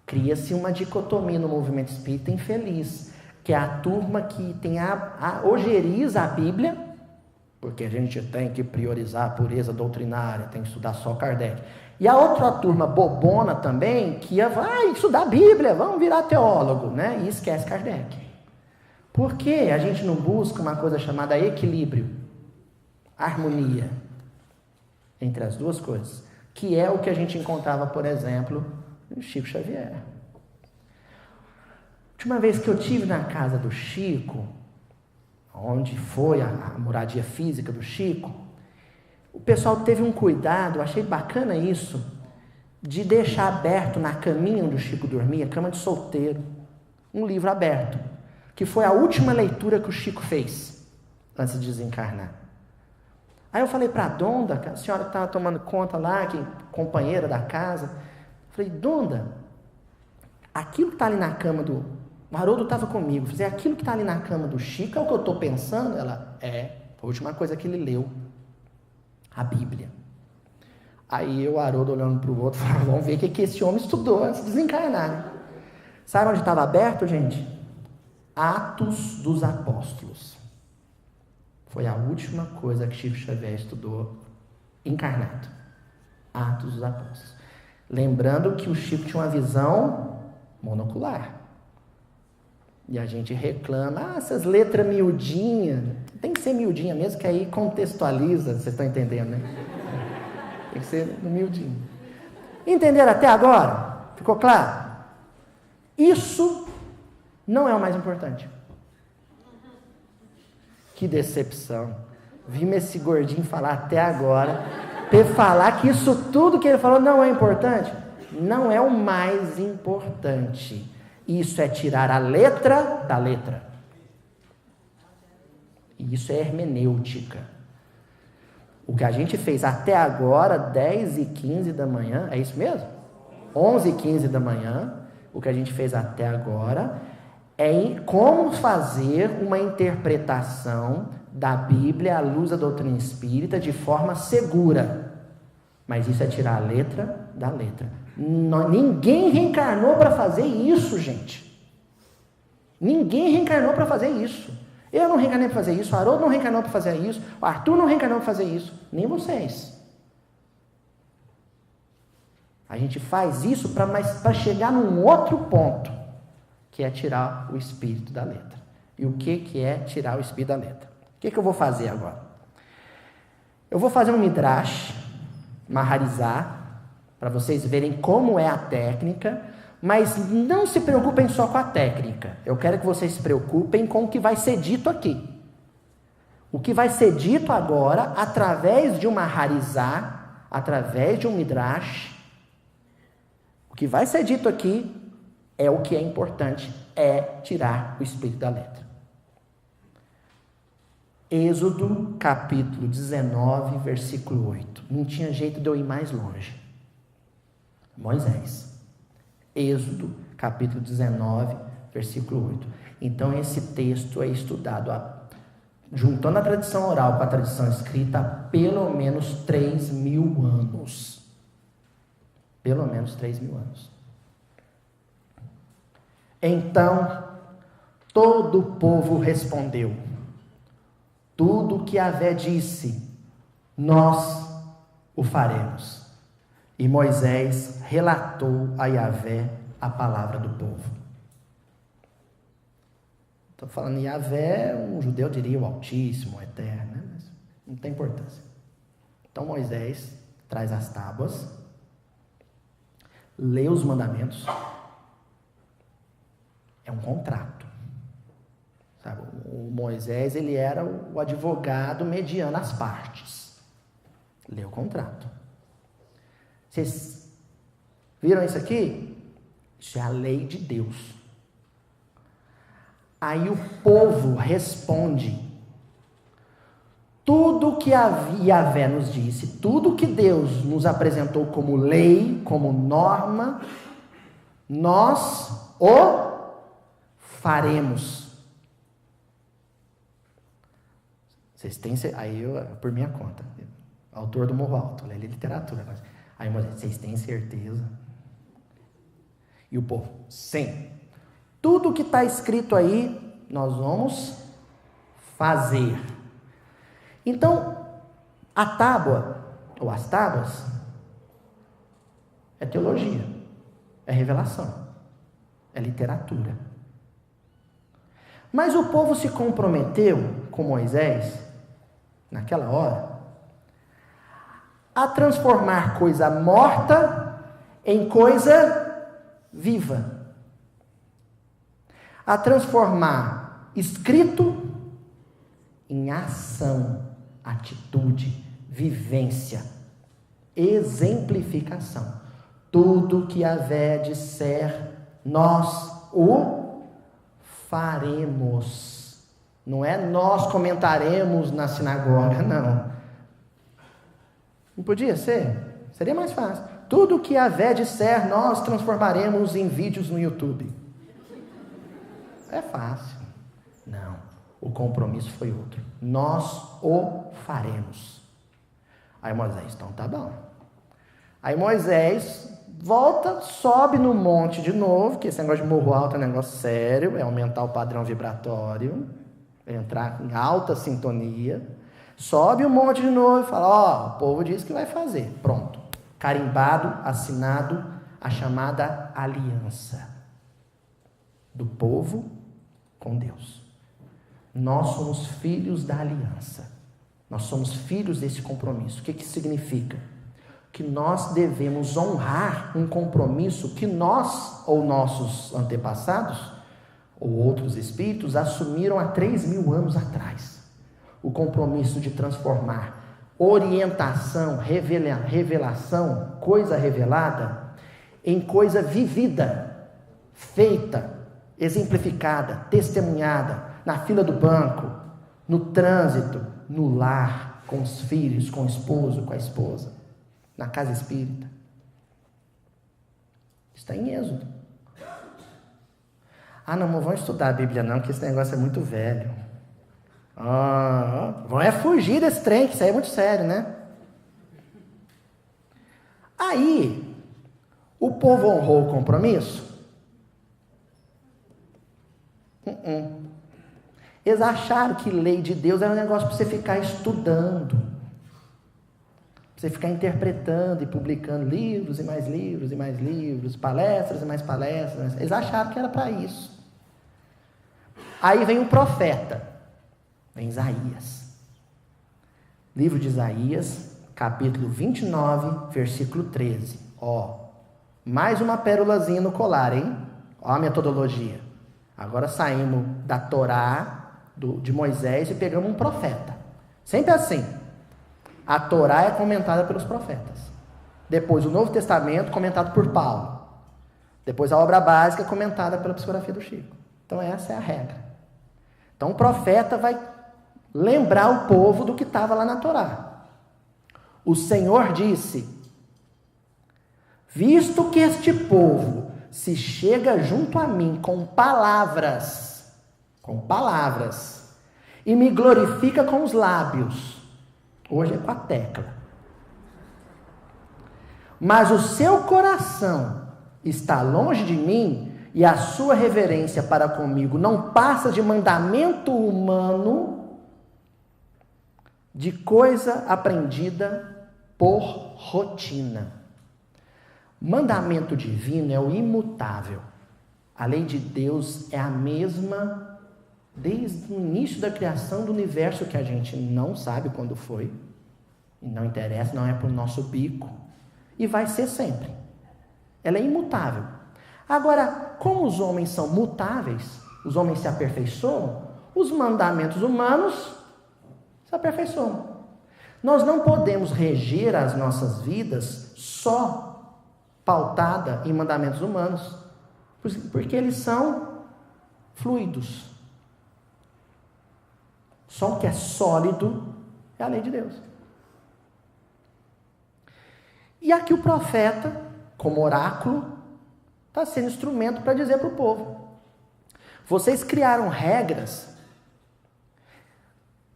Cria-se uma dicotomia no movimento espírita infeliz, que é a turma que tem ojeriza a Bíblia, porque a gente tem que priorizar a pureza doutrinária, tem que estudar só Kardec. E a outra turma bobona também, que vai estudar a Bíblia, vamos virar teólogo, né? E esquece Kardec. Por que a gente não busca uma coisa chamada equilíbrio, harmonia entre as duas coisas? Que é o que a gente encontrava, por exemplo, no Chico Xavier. A última vez que eu estive na casa do Chico, onde foi a moradia física do Chico, o pessoal teve um cuidado, eu achei bacana isso, de deixar aberto na caminha onde o Chico dormia, cama de solteiro, um livro aberto, que foi a última leitura que o Chico fez, antes de desencarnar. Aí eu falei para a Donda, a senhora que estava tomando conta lá, que companheira da casa, falei, Donda, aquilo que está ali na cama do... O Haroldo estava comigo, falei, aquilo que está ali na cama do Chico é o que eu estou pensando? Ela, a última coisa que ele leu, a Bíblia. Aí eu, o Haroldo, olhando para o outro, falava, vamos ver o que esse homem estudou antes de desencarnar. Sabe onde estava aberto, gente? Atos dos Apóstolos. Foi a última coisa que Chico Xavier estudou encarnado. Atos dos Apóstolos. Lembrando que o Chico tinha uma visão monocular. E a gente reclama, essas letras miudinhas, tem que ser miudinha mesmo, que aí contextualiza, vocês estão entendendo, né? Tem que ser no miudinho. Entenderam até agora? Ficou claro? Isso não é o mais importante. Que decepção. Vimos esse gordinho falar até agora, para falar que isso tudo que ele falou não é importante. Não é o mais importante. Isso é tirar a letra da letra. E isso é hermenêutica. O que a gente fez até agora, 10h15 da manhã, é isso mesmo? 11h15 da manhã, o que a gente fez até agora é como fazer uma interpretação da Bíblia à luz da doutrina espírita de forma segura. Mas isso é tirar a letra da letra. Ninguém reencarnou para fazer isso, gente. Ninguém reencarnou para fazer isso. Eu não reencarnei para fazer isso, o Haroldo não reencarnou para fazer isso, o Arthur não reencarnou para fazer isso, nem vocês. A gente faz isso para chegar num outro ponto, que é tirar o espírito da letra. E o que é tirar o espírito da letra? O que eu vou fazer agora? Eu vou fazer um midrash, maharizar, para vocês verem como é a técnica, mas não se preocupem só com a técnica. Eu quero que vocês se preocupem com o que vai ser dito aqui. O que vai ser dito agora, através de uma harizá, através de um midrash, o que vai ser dito aqui é o que é importante, é tirar o espírito da letra. Êxodo, capítulo 19, versículo 8. Não tinha jeito de eu ir mais longe. Moisés. Êxodo, capítulo 19, versículo 8. Então, esse texto é estudado, juntando a tradição oral com a tradição escrita, há pelo menos 3.000 anos. Pelo menos 3.000 anos. Então, todo o povo respondeu: tudo o que Yahvé disse, nós o faremos. E Moisés relatou a Yahvé a palavra do povo. Estou falando em Yahvé, um judeu diria o Altíssimo, o Eterno, né? Mas não tem importância. Então Moisés traz as tábuas, lê os mandamentos, é um contrato. Sabe? O Moisés, ele era o advogado mediando as partes. Lê o contrato. Vocês viram isso aqui? Isso é a lei de Deus. Aí o povo responde: tudo que Yahvé nos disse, tudo que Deus nos apresentou como lei, como norma, nós o faremos. Vocês têm, aí eu, por minha conta, autor do Morro Alto, lê literatura. Aí vocês têm certeza? E o povo, sim. Tudo que está escrito aí, nós vamos fazer. Então, a tábua, ou as tábuas, é teologia, é revelação, é literatura. Mas o povo se comprometeu com Moisés, naquela hora, a transformar coisa morta em coisa viva. A transformar escrito em ação, atitude, vivência, exemplificação. Tudo que Yahvé disser, nós o faremos. Não é nós comentaremos na sinagoga, não. Não podia ser? Seria mais fácil. Tudo que Yahvé disser, nós transformaremos em vídeos no YouTube. É fácil. Não. O compromisso foi outro. Nós o faremos. Aí Moisés, então tá bom. Aí Moisés volta, sobe no monte de novo, que esse negócio de morro alto é um negócio sério, é aumentar o padrão vibratório, é entrar em alta sintonia. Sobe o monte de novo e fala, o povo disse que vai fazer. Pronto. Carimbado, assinado, a chamada aliança do povo com Deus. Nós somos filhos da aliança. Nós somos filhos desse compromisso. O que significa? Que nós devemos honrar um compromisso que nós, ou nossos antepassados, ou outros espíritos, assumiram há 3.000 anos atrás. O compromisso de transformar orientação, revelação, coisa revelada, em coisa vivida, feita, exemplificada, testemunhada, na fila do banco, no trânsito, no lar, com os filhos, com o esposo, com a esposa, na casa espírita. Está em Êxodo. Não vamos estudar a Bíblia não, que esse negócio é muito velho. Vão fugir desse trem, que isso aí é muito sério, né? Aí, o povo honrou o compromisso? Eles acharam que lei de Deus era um negócio para você ficar estudando, para você ficar interpretando e publicando livros e mais livros e mais livros, palestras e mais palestras. Eles acharam que era para isso. Aí vem o profeta, vem Isaías. Livro de Isaías, capítulo 29, versículo 13. Mais uma pérolazinha no colar, hein? Ó a metodologia. Agora saímos da Torá, de Moisés, e pegamos um profeta. Sempre assim. A Torá é comentada pelos profetas. Depois o Novo Testamento, comentado por Paulo. Depois a obra básica, comentada pela psicografia do Chico. Então essa é a regra. Então o profeta vai lembrar o povo do que estava lá na Torá. O Senhor disse: visto que este povo se chega junto a mim com palavras, e me glorifica com os lábios, hoje é com a tecla, mas o seu coração está longe de mim, e a sua reverência para comigo não passa de mandamento humano, de coisa aprendida por rotina. Mandamento divino é o imutável. A lei de Deus é a mesma desde o início da criação do universo, que a gente não sabe quando foi, e não interessa, não é para o nosso bico, e vai ser sempre. Ela é imutável. Agora, como os homens são mutáveis, os homens se aperfeiçoam, os mandamentos humanos se aperfeiçoam. Nós não podemos reger as nossas vidas só pautada em mandamentos humanos, porque eles são fluidos. Só o que é sólido é a lei de Deus. E aqui o profeta, como oráculo, está sendo instrumento para dizer para o povo: vocês criaram regras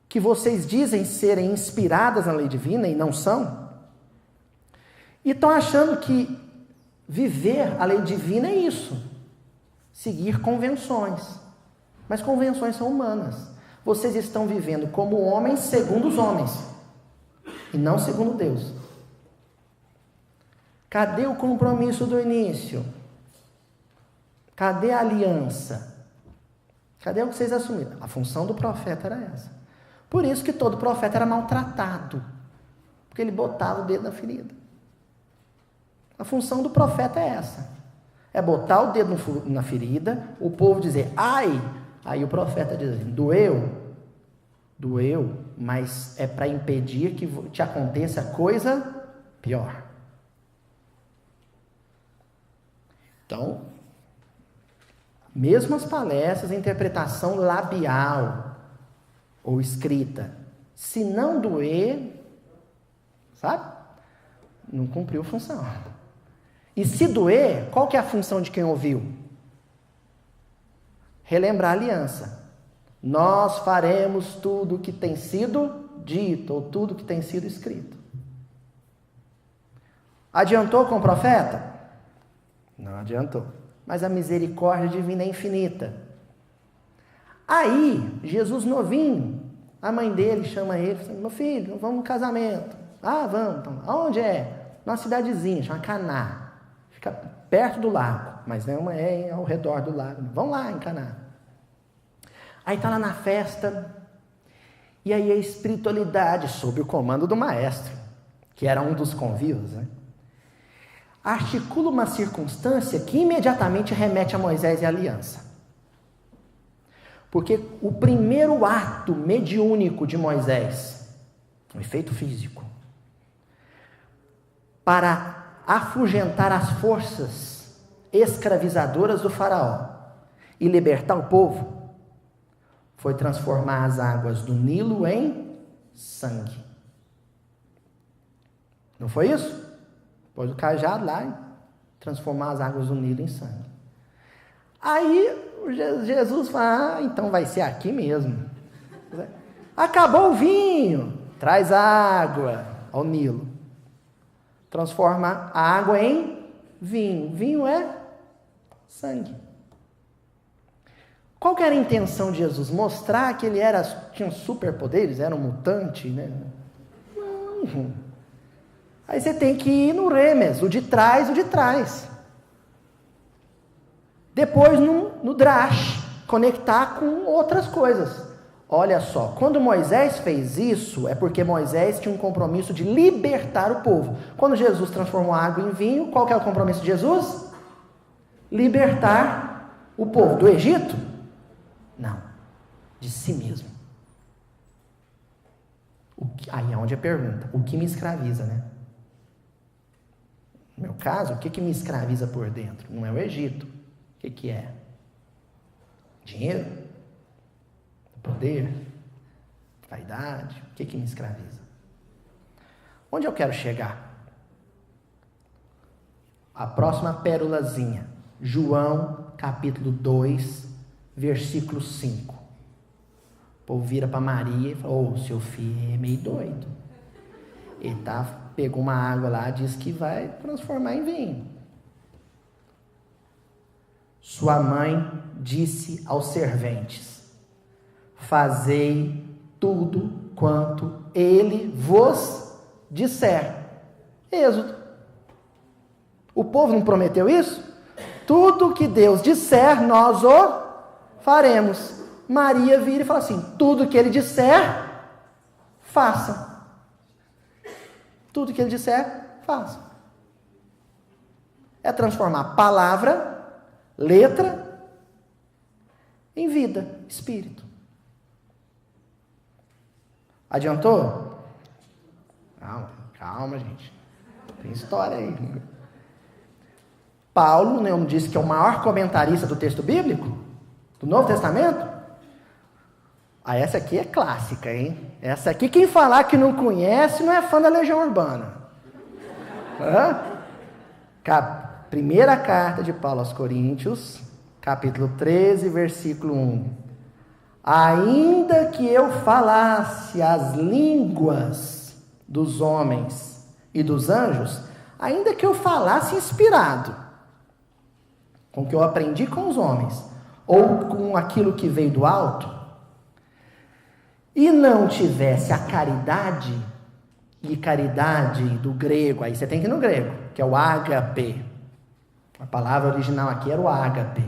que vocês dizem serem inspiradas na lei divina e não são, e estão achando que viver a lei divina é isso, seguir convenções. Mas convenções são humanas. Vocês estão vivendo como homens segundo os homens, e não segundo Deus. Cadê o compromisso do início? Cadê a aliança? Cadê o que vocês assumiram? A função do profeta era essa. Por isso que todo profeta era maltratado, porque ele botava o dedo na ferida. A função do profeta é essa. É botar o dedo na ferida, o povo dizer, ai, aí o profeta diz assim, doeu, mas é para impedir que te aconteça coisa pior. Então, mesmo as palestras, a interpretação labial ou escrita, se não doer, sabe? Não cumpriu função. E se doer, qual que é a função de quem ouviu? Relembrar a aliança. Nós faremos tudo o que tem sido dito, ou tudo que tem sido escrito. Adiantou com o profeta? Não adiantou. Mas a misericórdia divina é infinita. Aí, Jesus novinho, a mãe dele chama ele, fala, meu filho, vamos no casamento. Ah, vamos. Então, aonde é? Numa cidadezinha, chama Caná. Fica perto do lago, mas não é ao redor do lago. Vamos lá em Caná. Aí está lá na festa, e aí a espiritualidade, sob o comando do maestro, que era um dos convívios, né? Articula uma circunstância que imediatamente remete a Moisés e a aliança. Porque o primeiro ato mediúnico de Moisés, um efeito físico, para afugentar as forças escravizadoras do faraó e libertar o povo, foi transformar as águas do Nilo em sangue. Não foi isso? Pôs o cajado lá e transformar as águas do Nilo em sangue. Aí Jesus fala, então vai ser aqui mesmo. Acabou o vinho, traz água ao Nilo. Transforma a água em vinho. Vinho é sangue. Qual que era a intenção de Jesus? Mostrar que ele tinha superpoderes, era um mutante, né? Aí você tem que ir no remes, o de trás. Depois no drash, conectar com outras coisas. Olha só, quando Moisés fez isso, é porque Moisés tinha um compromisso de libertar o povo. Quando Jesus transformou a água em vinho, qual que é o compromisso de Jesus? Libertar o povo do Egito? Não, de si mesmo. Aí é onde a pergunta, o que me escraviza, né? No meu caso, o que me escraviza por dentro? Não é o Egito. O que é? Dinheiro? Poder? Vaidade? O que me escraviza? Onde eu quero chegar? A próxima pérolazinha. João, capítulo 2, versículo 5. O povo vira para Maria e fala, seu filho é meio doido. Ele pegou uma água lá, diz que vai transformar em vinho. Sua mãe disse aos serventes, fazei tudo quanto ele vos disser. Êxodo. O povo não prometeu isso? Tudo que Deus disser, nós o faremos. Maria vira e fala assim, tudo que ele disser, faça. Tudo que ele disser, faça. É transformar palavra, letra, em vida, espírito. Adiantou? Calma, gente. Tem história aí. Paulo, não disse que é o maior comentarista do texto bíblico? Do Novo Testamento? Essa aqui é clássica, hein? Essa aqui, quem falar que não conhece, não é fã da Legião Urbana. Primeira carta de Paulo aos Coríntios, capítulo 13, versículo 1. Ainda que eu falasse as línguas dos homens e dos anjos, ainda que eu falasse inspirado, com o que eu aprendi com os homens, ou com aquilo que veio do alto, e não tivesse a caridade, e caridade do grego, aí você tem que ir no grego, que é o ágape. A palavra original aqui era o ágape,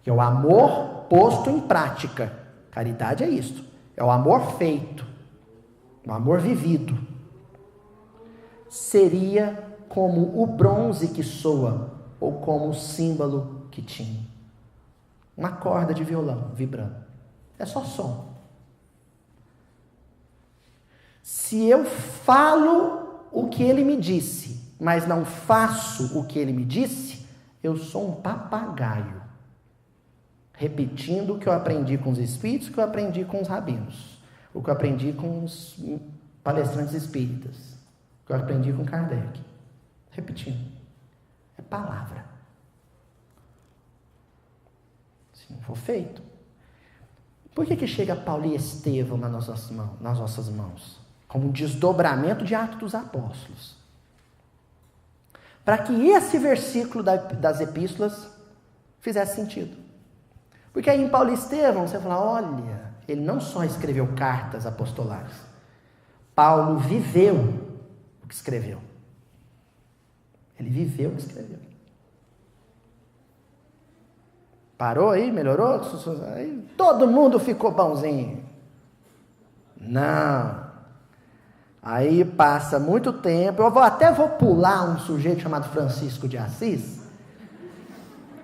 que é o amor posto em prática. Caridade é isto, é o amor feito, o amor vivido. Seria como o bronze que soa, ou como o símbolo que tinha. Uma corda de violão vibrando. É só som. Se eu falo o que ele me disse, mas não faço o que ele me disse, eu sou um papagaio, repetindo o que eu aprendi com os espíritos, o que eu aprendi com os rabinos, o que eu aprendi com os palestrantes espíritas, o que eu aprendi com Kardec. Repetindo. É palavra. Se não for feito. Por que chega Paulo e Estevão nas nossas mãos? Como um desdobramento de Atos dos Apóstolos. Para que esse versículo das epístolas fizesse sentido. Porque aí em Paulo e Estevão, você fala, olha, ele não só escreveu cartas apostolares. Paulo viveu o que escreveu. Ele viveu o que escreveu. Parou aí? Melhorou? Aí todo mundo ficou bonzinho. Não. Aí passa muito tempo, eu até vou pular um sujeito chamado Francisco de Assis,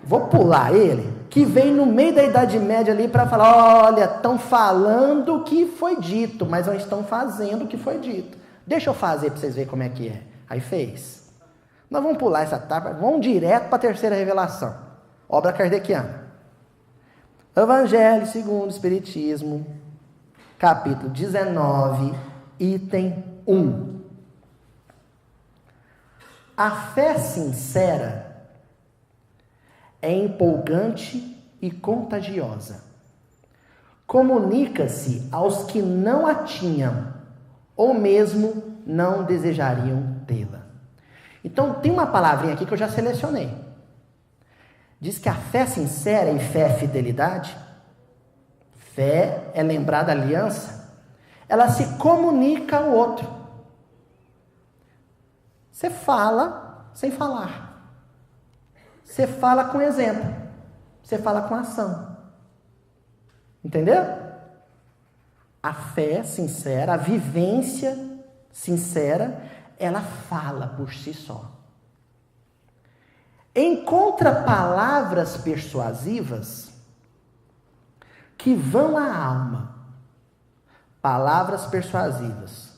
vou pular ele, que vem no meio da Idade Média ali para falar, olha, estão falando o que foi dito, mas não estão fazendo o que foi dito. Deixa eu fazer para vocês verem como é que é. Aí fez. Nós vamos pular essa etapa, vamos direto para a terceira revelação, obra kardeciana. Evangelho segundo o Espiritismo, capítulo 19, item 1. A fé sincera é empolgante e contagiosa. Comunica-se aos que não a tinham, ou mesmo não desejariam tê-la. Então, tem uma palavrinha aqui que eu já selecionei. Diz que a fé sincera, e fé é fidelidade, Fé é lembrar da aliança. Ela se comunica ao outro. Você fala sem falar. Você fala com exemplo. Você fala com ação. Entendeu? A fé sincera, a vivência sincera, ela fala por si só. Encontra palavras persuasivas que vão à alma. Palavras persuasivas.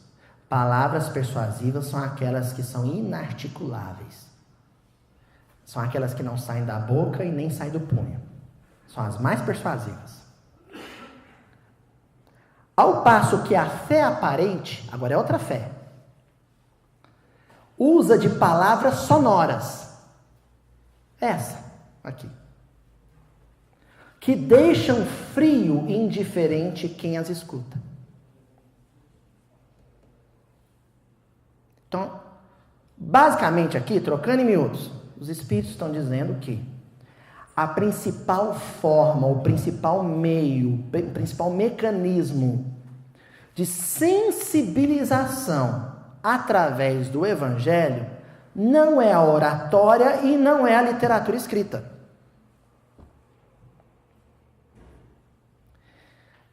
Palavras persuasivas são aquelas que são inarticuláveis. São aquelas que não saem da boca e nem saem do punho. São as mais persuasivas. Ao passo que a fé aparente, agora é outra fé, usa de palavras sonoras. Essa, aqui. Que deixam frio e indiferente quem as escuta. Então, basicamente aqui, trocando em miúdos, os espíritos estão dizendo que a principal forma, o principal meio, o principal mecanismo de sensibilização através do Evangelho não é a oratória e não é a literatura escrita.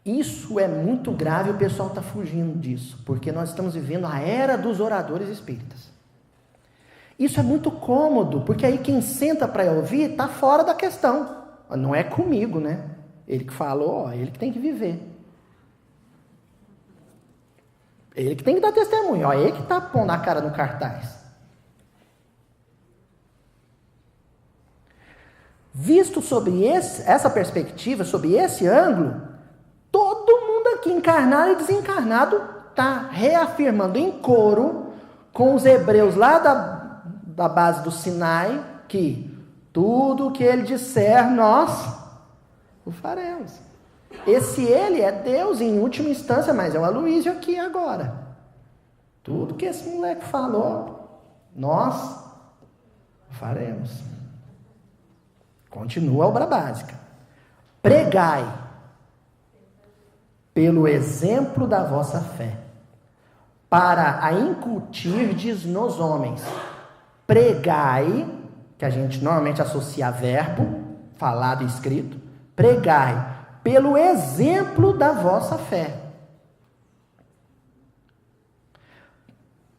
Isso é muito grave, o pessoal está fugindo disso, porque nós estamos vivendo a era dos oradores espíritas. Isso é muito cômodo, porque aí quem senta para ouvir está fora da questão. Não é comigo, né? Ele que falou, ele que tem que viver. Ele que tem que dar testemunho, ele que está pondo a cara no cartaz. Visto sobre essa perspectiva, sob esse ângulo, todo mundo aqui, encarnado e desencarnado, está reafirmando em coro com os hebreus lá da base do Sinai, que tudo o que ele disser, nós o faremos. Esse ele é Deus em última instância, mas é o Aloísio aqui agora. Tudo que esse moleque falou, nós faremos. Continua a obra básica. Pregai pelo exemplo da vossa fé, para a incutirdes nos homens. Pregai, que a gente normalmente associa a verbo, falado e escrito, pregai pelo exemplo da vossa fé.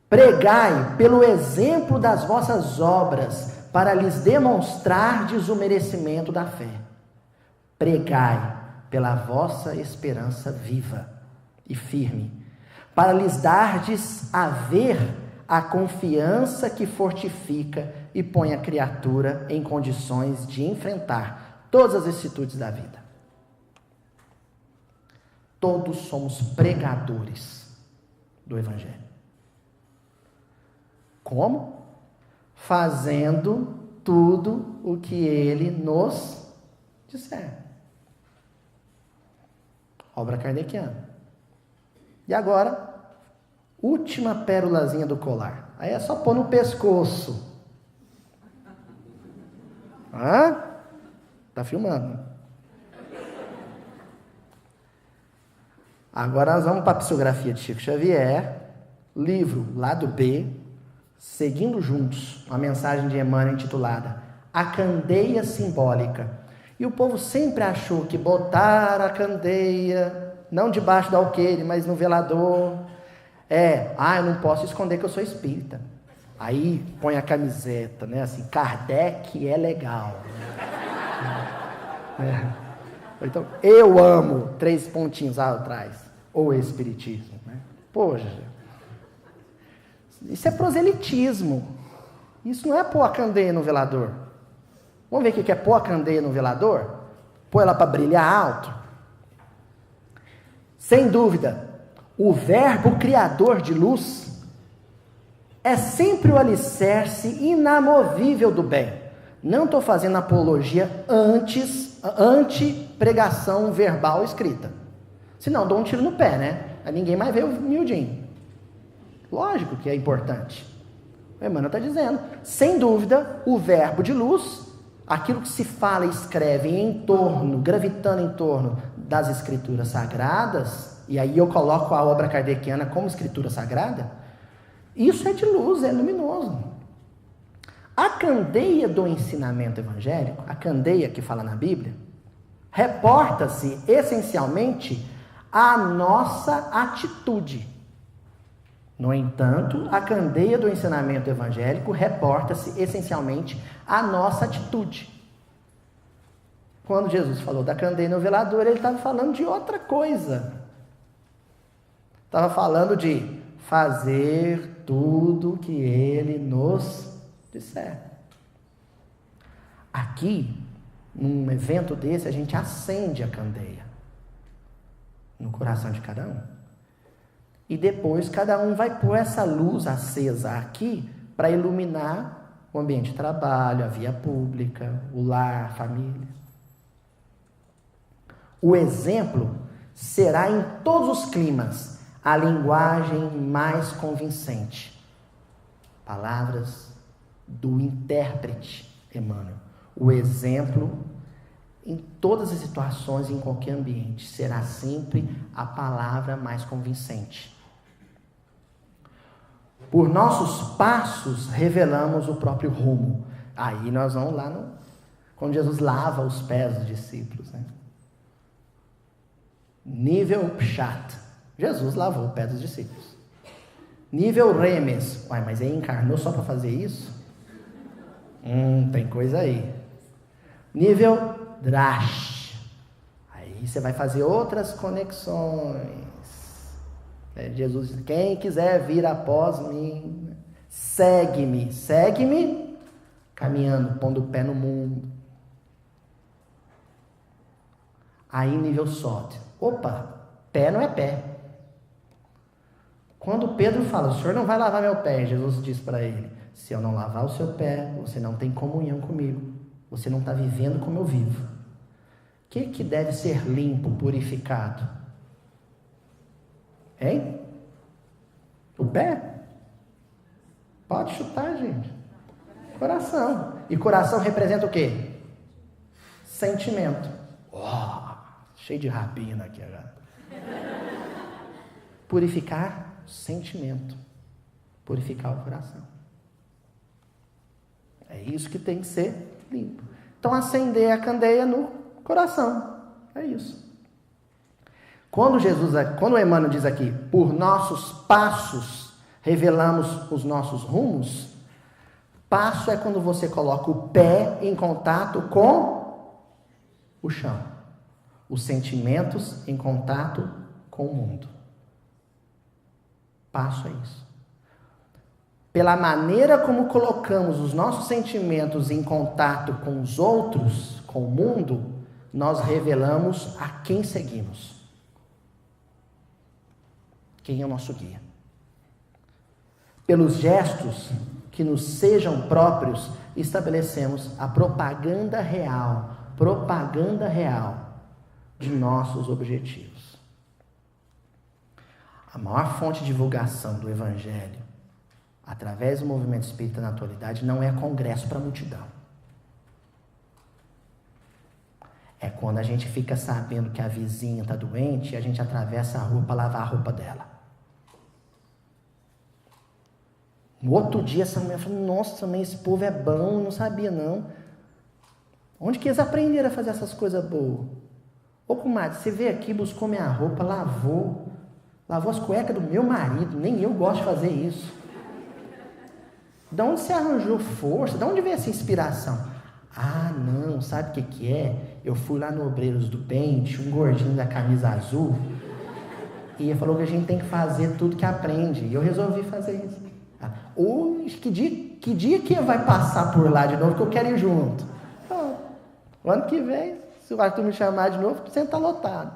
Pregai pelo exemplo das vossas obras, para lhes demonstrardes o merecimento da fé. Pregai pela vossa esperança viva e firme, para lhes dardes a ver a confiança que fortifica e põe a criatura em condições de enfrentar todas as vicissitudes da vida. Todos somos pregadores do Evangelho. Como? Fazendo tudo o que ele nos disser. Obra kardeciana. E agora, última pérolazinha do colar. Aí é só pôr no pescoço. Tá filmando. Agora nós vamos para a psicografia de Chico Xavier, livro lado B, Seguindo Juntos, uma mensagem de Emmanuel intitulada A Candeia Simbólica. E o povo sempre achou que botar a candeia, não debaixo do alqueire, mas no velador, eu não posso esconder que eu sou espírita. Aí põe a camiseta, né, assim, Kardec é legal. Então, eu amo, 3 pontinhos atrás, o espiritismo, né? Poxa, isso é proselitismo. Isso não é pôr a candeia no velador. Vamos ver o que é pôr a candeia no velador? Pôr ela para brilhar alto? Sem dúvida, o verbo criador de luz é sempre o alicerce inamovível do bem. Não estou fazendo apologia anti-pregação verbal escrita. Senão dou um tiro no pé, né? Aí ninguém mais vê o miudinho. Lógico que é importante. O Emmanuel está dizendo, sem dúvida, o verbo de luz aquilo que se fala e escreve em torno, gravitando em torno das escrituras sagradas, e aí eu coloco a obra kardeciana como escritura sagrada, isso é de luz, é luminoso. A candeia do ensinamento evangélico, a candeia que fala na Bíblia, reporta-se essencialmente à nossa atitude. No entanto, a candeia do ensinamento evangélico reporta-se essencialmente à nossa atitude. Quando Jesus falou da candeia no velador, ele estava falando de outra coisa. Estava falando de fazer tudo que ele nos disser. Aqui, num evento desse, a gente acende a candeia no coração de cada um. E depois cada um vai pôr essa luz acesa aqui para iluminar o ambiente de trabalho, a via pública, o lar, a família. O exemplo será em todos os climas a linguagem mais convincente. Palavras do intérprete Emmanuel. O exemplo em todas as situações, em qualquer ambiente, será sempre a palavra mais convincente. Por nossos passos, revelamos o próprio rumo. Aí nós vamos lá quando Jesus lava os pés dos discípulos. Né? Nível Pshat. Jesus lavou o pé dos discípulos. Nível Remes. Uai, mas ele encarnou só para fazer isso? Tem coisa aí. Nível Drash. Aí você vai fazer outras conexões. Jesus diz, quem quiser vir após mim, segue-me. Segue-me caminhando, pondo o pé no mundo. Aí nível Sod. Opa, pé não é pé. Quando Pedro fala, o senhor não vai lavar meu pé, Jesus diz para ele, se eu não lavar o seu pé, você não tem comunhão comigo. Você não está vivendo como eu vivo. O que deve ser limpo, purificado? Hein? O pé? Pode chutar, gente. Coração. E coração representa o quê? Sentimento. Cheio de rabino aqui agora. Purificar o sentimento. Purificar o coração. É isso que tem que ser limpo. Então, acender a candeia no coração. É isso. Quando o Emmanuel diz aqui, por nossos passos revelamos os nossos rumos, passo é quando você coloca o pé em contato com o chão. Os sentimentos em contato com o mundo. Passo é isso. Pela maneira como colocamos os nossos sentimentos em contato com os outros, com o mundo, nós revelamos a quem seguimos. Quem é o nosso guia? Pelos gestos que nos sejam próprios, estabelecemos a propaganda real de nossos objetivos. A maior fonte de divulgação do Evangelho, através do movimento espírita na atualidade, não é congresso para a multidão. É quando a gente fica sabendo que a vizinha está doente e a gente atravessa a rua para lavar a roupa dela. No outro dia, essa mulher falou, nossa, mas esse povo é bom, eu não sabia não. Onde que eles aprenderam a fazer essas coisas boas? Ô, comadre, você veio aqui, buscou minha roupa, lavou as cuecas do meu marido, nem eu gosto de fazer isso. De onde você arranjou força? De onde veio essa inspiração? Ah, não, sabe o que é? Eu fui lá no Obreiros do Pente, um gordinho da camisa azul, e ele falou que a gente tem que fazer tudo que aprende, e eu resolvi fazer isso. Que dia que vai passar por lá de novo, que eu quero ir junto? O ano que vem, se o Arthur me chamar de novo, você está lotado.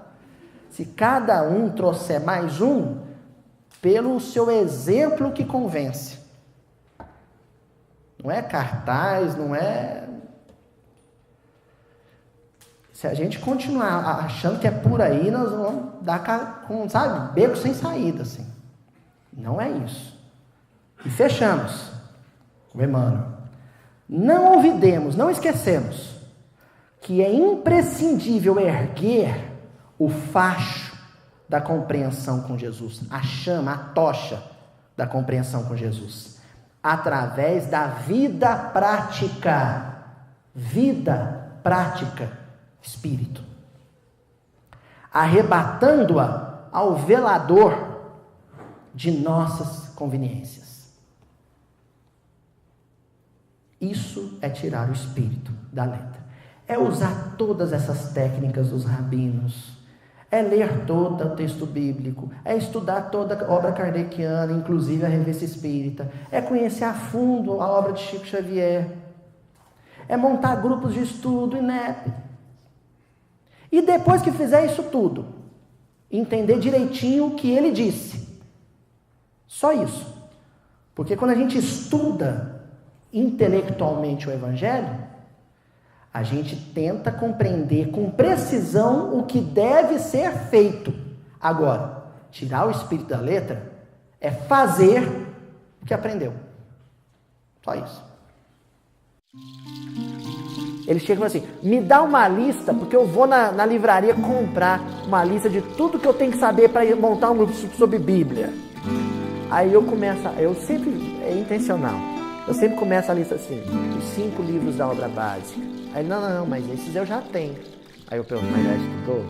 Se cada um trouxer mais um, pelo seu exemplo que convence. Não é cartaz, não é... Se a gente continuar achando que é por aí, nós vamos dar, sabe, beco sem saída, assim. Não é isso. E fechamos. O Emmanuel. Não olvidemos, não esquecemos que é imprescindível erguer o facho da compreensão com Jesus, a chama, a tocha da compreensão com Jesus, através da vida prática, espírito, arrebatando-a ao velador de nossas conveniências. Isso é tirar o espírito da letra. É usar todas essas técnicas dos rabinos. É ler todo o texto bíblico. É estudar toda a obra kardeciana, inclusive a Revista Espírita. É conhecer a fundo a obra de Chico Xavier. É montar grupos de estudo, INEP. E depois que fizer isso tudo, entender direitinho o que ele disse. Só isso. Porque quando a gente estuda intelectualmente o Evangelho, a gente tenta compreender com precisão o que deve ser feito. Agora, tirar o espírito da letra é fazer o que aprendeu. Só isso. Ele chega e fala assim, me dá uma lista, porque eu vou na livraria comprar uma lista de tudo que eu tenho que saber para montar um grupo sobre Bíblia. Aí eu começo, é intencional, eu sempre começo a lista assim, os 5 livros da obra básica. Aí, não, mas esses eu já tenho. Aí eu pergunto, mas já estudou?